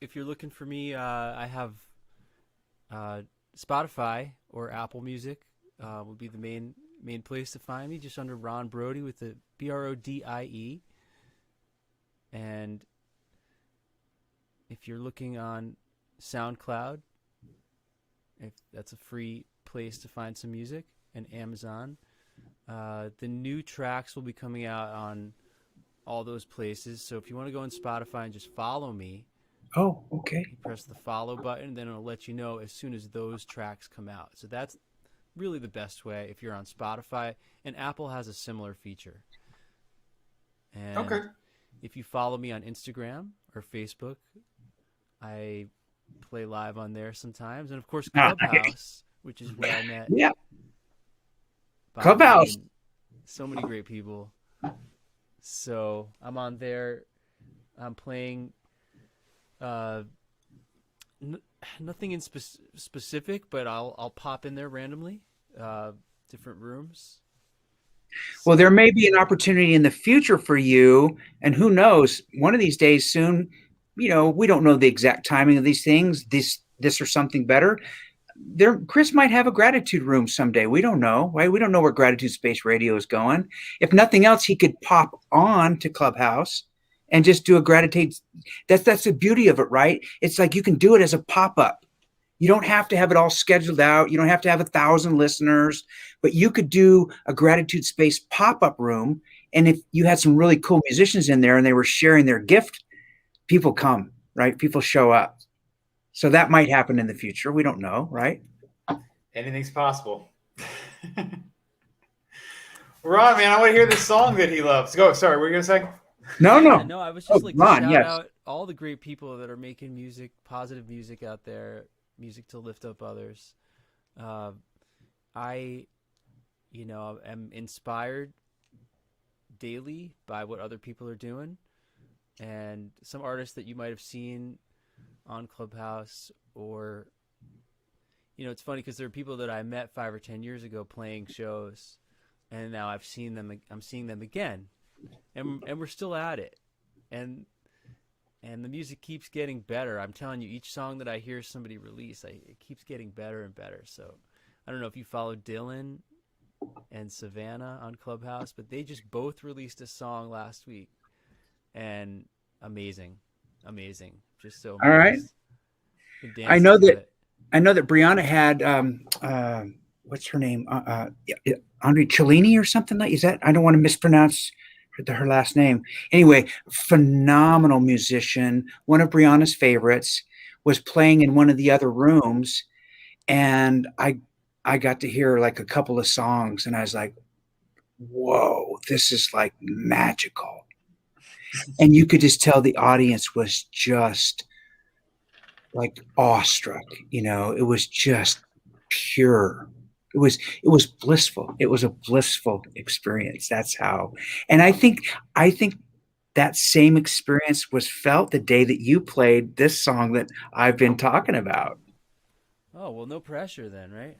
S4: if you're looking for me, I have Spotify or Apple Music would be the main place to find me, just under Ron Brodie with the Brodie. And if you're looking on SoundCloud, if that's a free place to find some music, and Amazon, the new tracks will be coming out on all those places. So if you want to go on Spotify and just follow me.
S3: Oh, okay.
S4: You press the follow button, then it'll let you know as soon as those tracks come out. So that's really the best way if you're on Spotify, and Apple has a similar feature. And if you follow me on Instagram or Facebook, I play live on there sometimes. And of course, Clubhouse, which is where I met.
S3: Yeah.
S4: Clubhouse. So many great people. So I'm on there. I'm playing Uh, nothing in specific, but I'll pop in there randomly. Different rooms.
S3: Well, there may be an opportunity in the future for you, and who knows, one of these days soon, we don't know the exact timing of these things, this or something better. Chris might have a gratitude room someday. We don't know, right? We don't know where Gratitude Space Radio is going. If nothing else, he could pop on to Clubhouse and just do a gratitude. That's the beauty of it, right? It's like you can do it as a pop-up. You don't have to have it all scheduled out. You don't have to have 1,000 listeners, but you could do a Gratitude Space pop-up room. And if you had some really cool musicians in there and they were sharing their gift, people come, right? People show up. So that might happen in the future. We don't know, right?
S1: Anything's possible. Ron, man, I want to hear this song that he loves. Go. Sorry, what were you going to say?
S4: No, I was just shout
S3: yes.
S4: out all the great people that are making music, positive music out there, music to lift up others. I am inspired daily by what other people are doing, and some artists that you might have seen on Clubhouse, or it's funny because there are people that I met 5 or 10 years ago playing shows, and now I'm seeing them again, and we're still at it, and the music keeps getting better. I'm telling you, each song that I hear somebody release, it keeps getting better and better. So I don't know if you follow Dylan and Savannah on Clubhouse, but they just both released a song last week, and amazing. Just so
S3: all right. I know that Brianna had what's her name? Andre Cellini or something like. Is that? I don't want to mispronounce her last name. Anyway, phenomenal musician. One of Brianna's favorites was playing in one of the other rooms, and I got to hear like a couple of songs, and I was like, "Whoa, this is like magical." And you could just tell the audience was just like awestruck. It was just pure. It was blissful. It was a blissful experience. That's how. And I think that same experience was felt the day that you played this song that I've been talking about.
S4: Oh, well, no pressure then, right?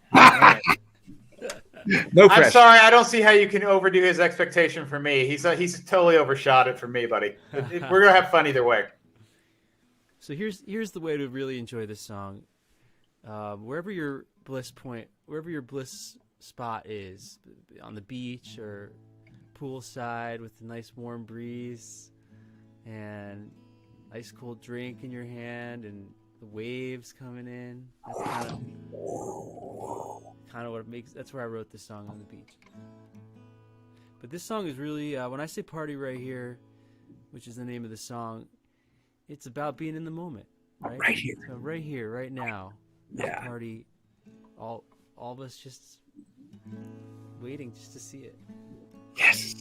S3: No pressure.
S1: I'm sorry, I don't see how you can overdo his expectation for me. He's totally overshot it for me, buddy. We're gonna have fun either way.
S4: So here's the way to really enjoy this song. Wherever your bliss spot is, on the beach or poolside with a nice warm breeze and ice cold drink in your hand and the waves coming in. That's kind of what it makes. That's where I wrote this song, on the beach. But this song is really, when I say party right here, which is the name of the song, it's about being in the moment, right?
S3: Right here.
S4: So right here, right now.
S3: Yeah.
S4: Party, all of us just waiting just to see it.
S3: Yes.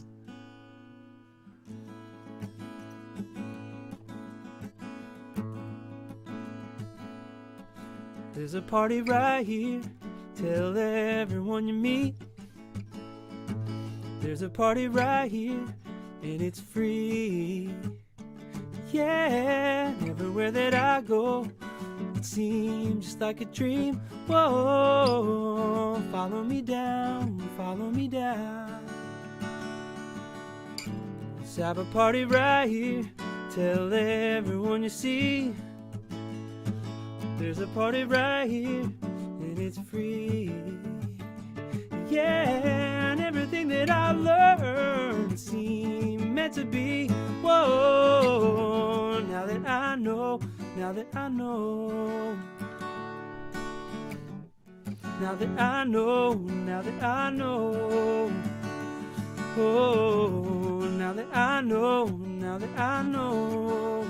S4: There's a party right here. Tell everyone you meet. There's a party right here, and it's free. Yeah, everywhere that I go, it seems just like a dream. Whoa, follow me down, follow me down. Let's have a party right here. Tell everyone you see. There's a party right here, and it's free. Yeah, and everything that I learned seemed meant to be. Whoa, now that I know, now that I know. Now that I know, now that I know. Oh, now that I know, now that I know.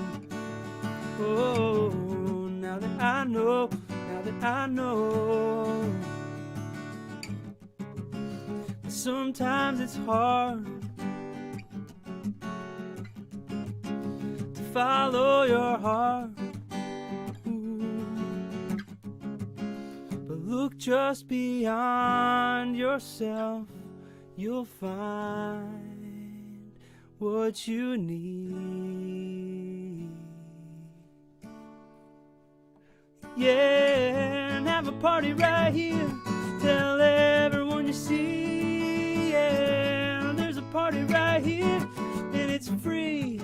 S4: Oh, now that I know, now that I know. But sometimes it's hard to follow your heart. But look just beyond yourself, you'll find what you need. Yeah, and have a party right here. Tell everyone you see. Yeah, there's a party right here, and it's free.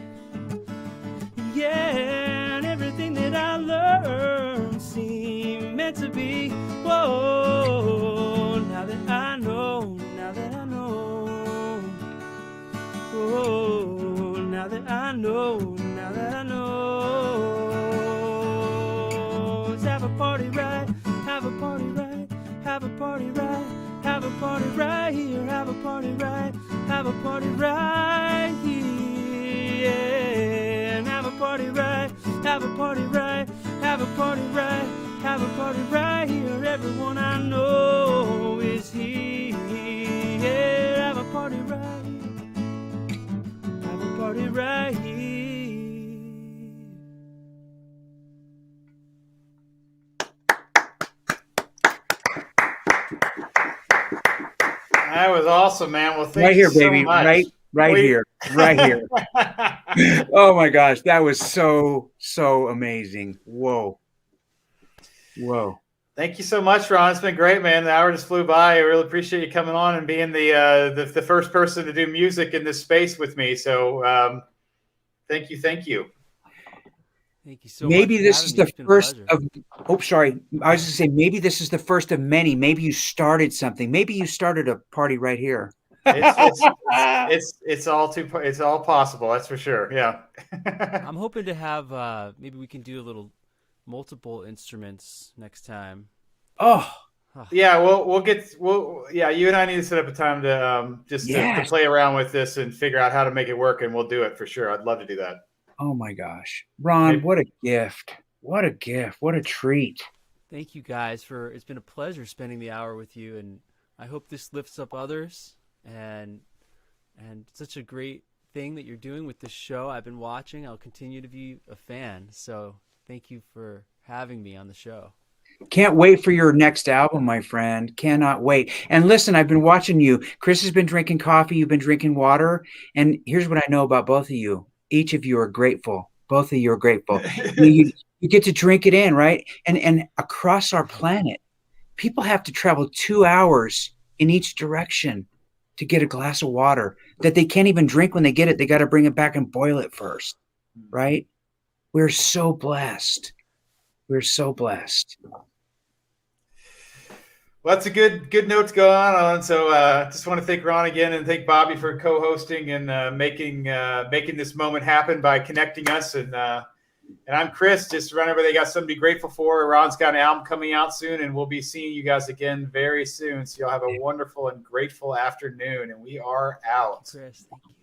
S4: Yeah, and everything that I learned seemed meant to be. Whoa, now that I know, now that I know. Whoa, now that I know, now that I know. Let's have a party right, have a party right, have a party right, have a party right here, have a party right, have a party right here. Yeah, and have a party right, have a party right, have a party right, have a party right here. Everyone I know is here. Yeah, have a party right here, have a party right here.
S1: That was awesome, man. Well, thank
S3: Right
S1: you
S3: here, baby.
S1: so much.
S3: Right here. Right here. Oh my gosh, that was so amazing. Whoa.
S1: Thank you so much, Ron. It's been great, man. The hour just flew by. I really appreciate you coming on and being the first person to do music in this space with me. So thank you.
S4: Thank you so
S3: Maybe
S4: much.
S3: this is the first of. Oh, sorry. I was going to say maybe this is the first of many. Maybe you started something. Maybe you started a party right here.
S1: It's all possible. That's for sure. Yeah.
S4: I'm hoping to have maybe we can do a little multiple instruments next time.
S3: Oh.
S1: Yeah, you and I need to set up a time to to play around with this and figure out how to make it work, and we'll do it for sure. I'd love to do that.
S3: Oh my gosh, Ron, what a gift. What a gift. What a treat.
S4: Thank you guys it's been a pleasure spending the hour with you, and I hope this lifts up others and such a great thing that you're doing with this show. I've been watching. I'll continue to be a fan. So thank you for having me on the show.
S3: Can't wait for your next album, my friend. Cannot wait. And listen, I've been watching you. Chris has been drinking coffee. You've been drinking water. And here's what I know about both of you. Each of you are grateful. Both of you are grateful. you get to drink it in, right? And across our planet, people have to travel 2 hours in each direction to get a glass of water that they can't even drink when they get it. They got to bring it back and boil it first, right? We're so blessed. We're so blessed.
S1: Well, that's a good note to go on. So just want to thank Ron again and thank Bobby for co-hosting and making this moment happen by connecting us. And I'm Chris. Just remember, they got something to be grateful for. Ron's got an album coming out soon, and we'll be seeing you guys again very soon. So you'll have a wonderful and grateful afternoon. And we are out.
S4: Chris, thank you.